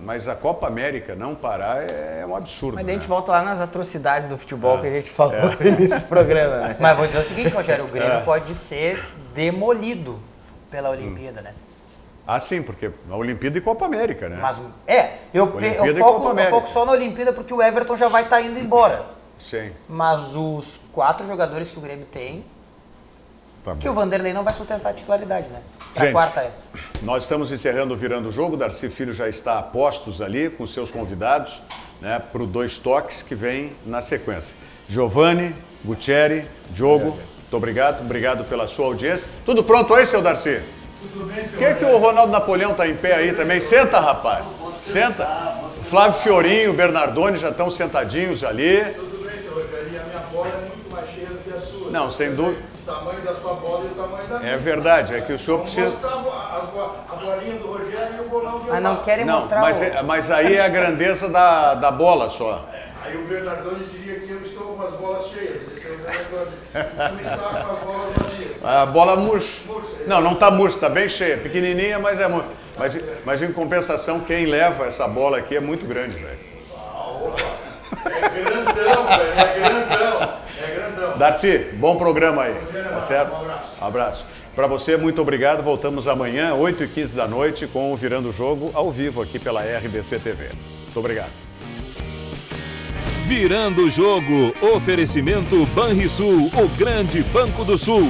Speaker 3: mas a Copa América não parar é um absurdo.
Speaker 6: Mas daí a gente volta lá nas atrocidades do futebol que a gente falou no início do programa, né?
Speaker 5: Mas vou dizer o seguinte, Rogério, o Grêmio pode ser demolido pela Olimpíada, né?
Speaker 3: Sim, porque a Olimpíada e Copa América, né?
Speaker 5: Mas, eu foco só na Olimpíada porque o Everton já vai estar indo embora.
Speaker 3: Sim.
Speaker 5: Mas os 4 jogadores que o Grêmio tem
Speaker 3: Tá bom.
Speaker 5: Que o Vanderlei não vai sustentar a titularidade, né? Pra
Speaker 3: Gente,
Speaker 5: quarta essa.
Speaker 3: Nós estamos encerrando o Virando o Jogo. Darcy Filho já está a postos ali com seus convidados, né, para o Dois Toques que vem na sequência. Giovanni, Gutierre, Diogo, muito obrigado. Obrigado pela sua audiência. Tudo pronto aí, seu Darcy?
Speaker 12: Tudo bem, senhor.
Speaker 3: Por que o Ronaldo Napoleão está em pé aí também? Senta, rapaz. Senta. Flávio Fiorinho, Bernardoni já estão sentadinhos ali.
Speaker 12: Tudo bem, senhor Rogério. E a minha bola é muito mais cheia do que a sua.
Speaker 3: Não, sem dúvida.
Speaker 12: O tamanho da sua bola e o tamanho da minha.
Speaker 3: É verdade, é que o senhor precisa...
Speaker 12: Vamos mostrar a bolinha do Rogério e o bolão de
Speaker 5: Mas não querem mostrar
Speaker 3: mas aí é a grandeza da bola só.
Speaker 12: Aí o Bernardoni diria que eu estou com as bolas cheias. Esse é o Bernardoni. Tu está com as bolas vazias.
Speaker 3: A bola murcha. Não está murcha, está bem cheia. Pequenininha, mas é muito. Mas em compensação, quem leva essa bola aqui é muito grande, velho.
Speaker 12: É grandão, velho. É grandão. É grandão.
Speaker 3: Darcy, bom programa aí. Tá certo?
Speaker 12: Um abraço.
Speaker 3: Abraço. Para você, muito obrigado. Voltamos amanhã, 8h15 da noite, com o Virando o Jogo, ao vivo aqui pela RDC TV. Muito obrigado.
Speaker 1: Virando o Jogo. Oferecimento Banrisul, o grande Banco do Sul.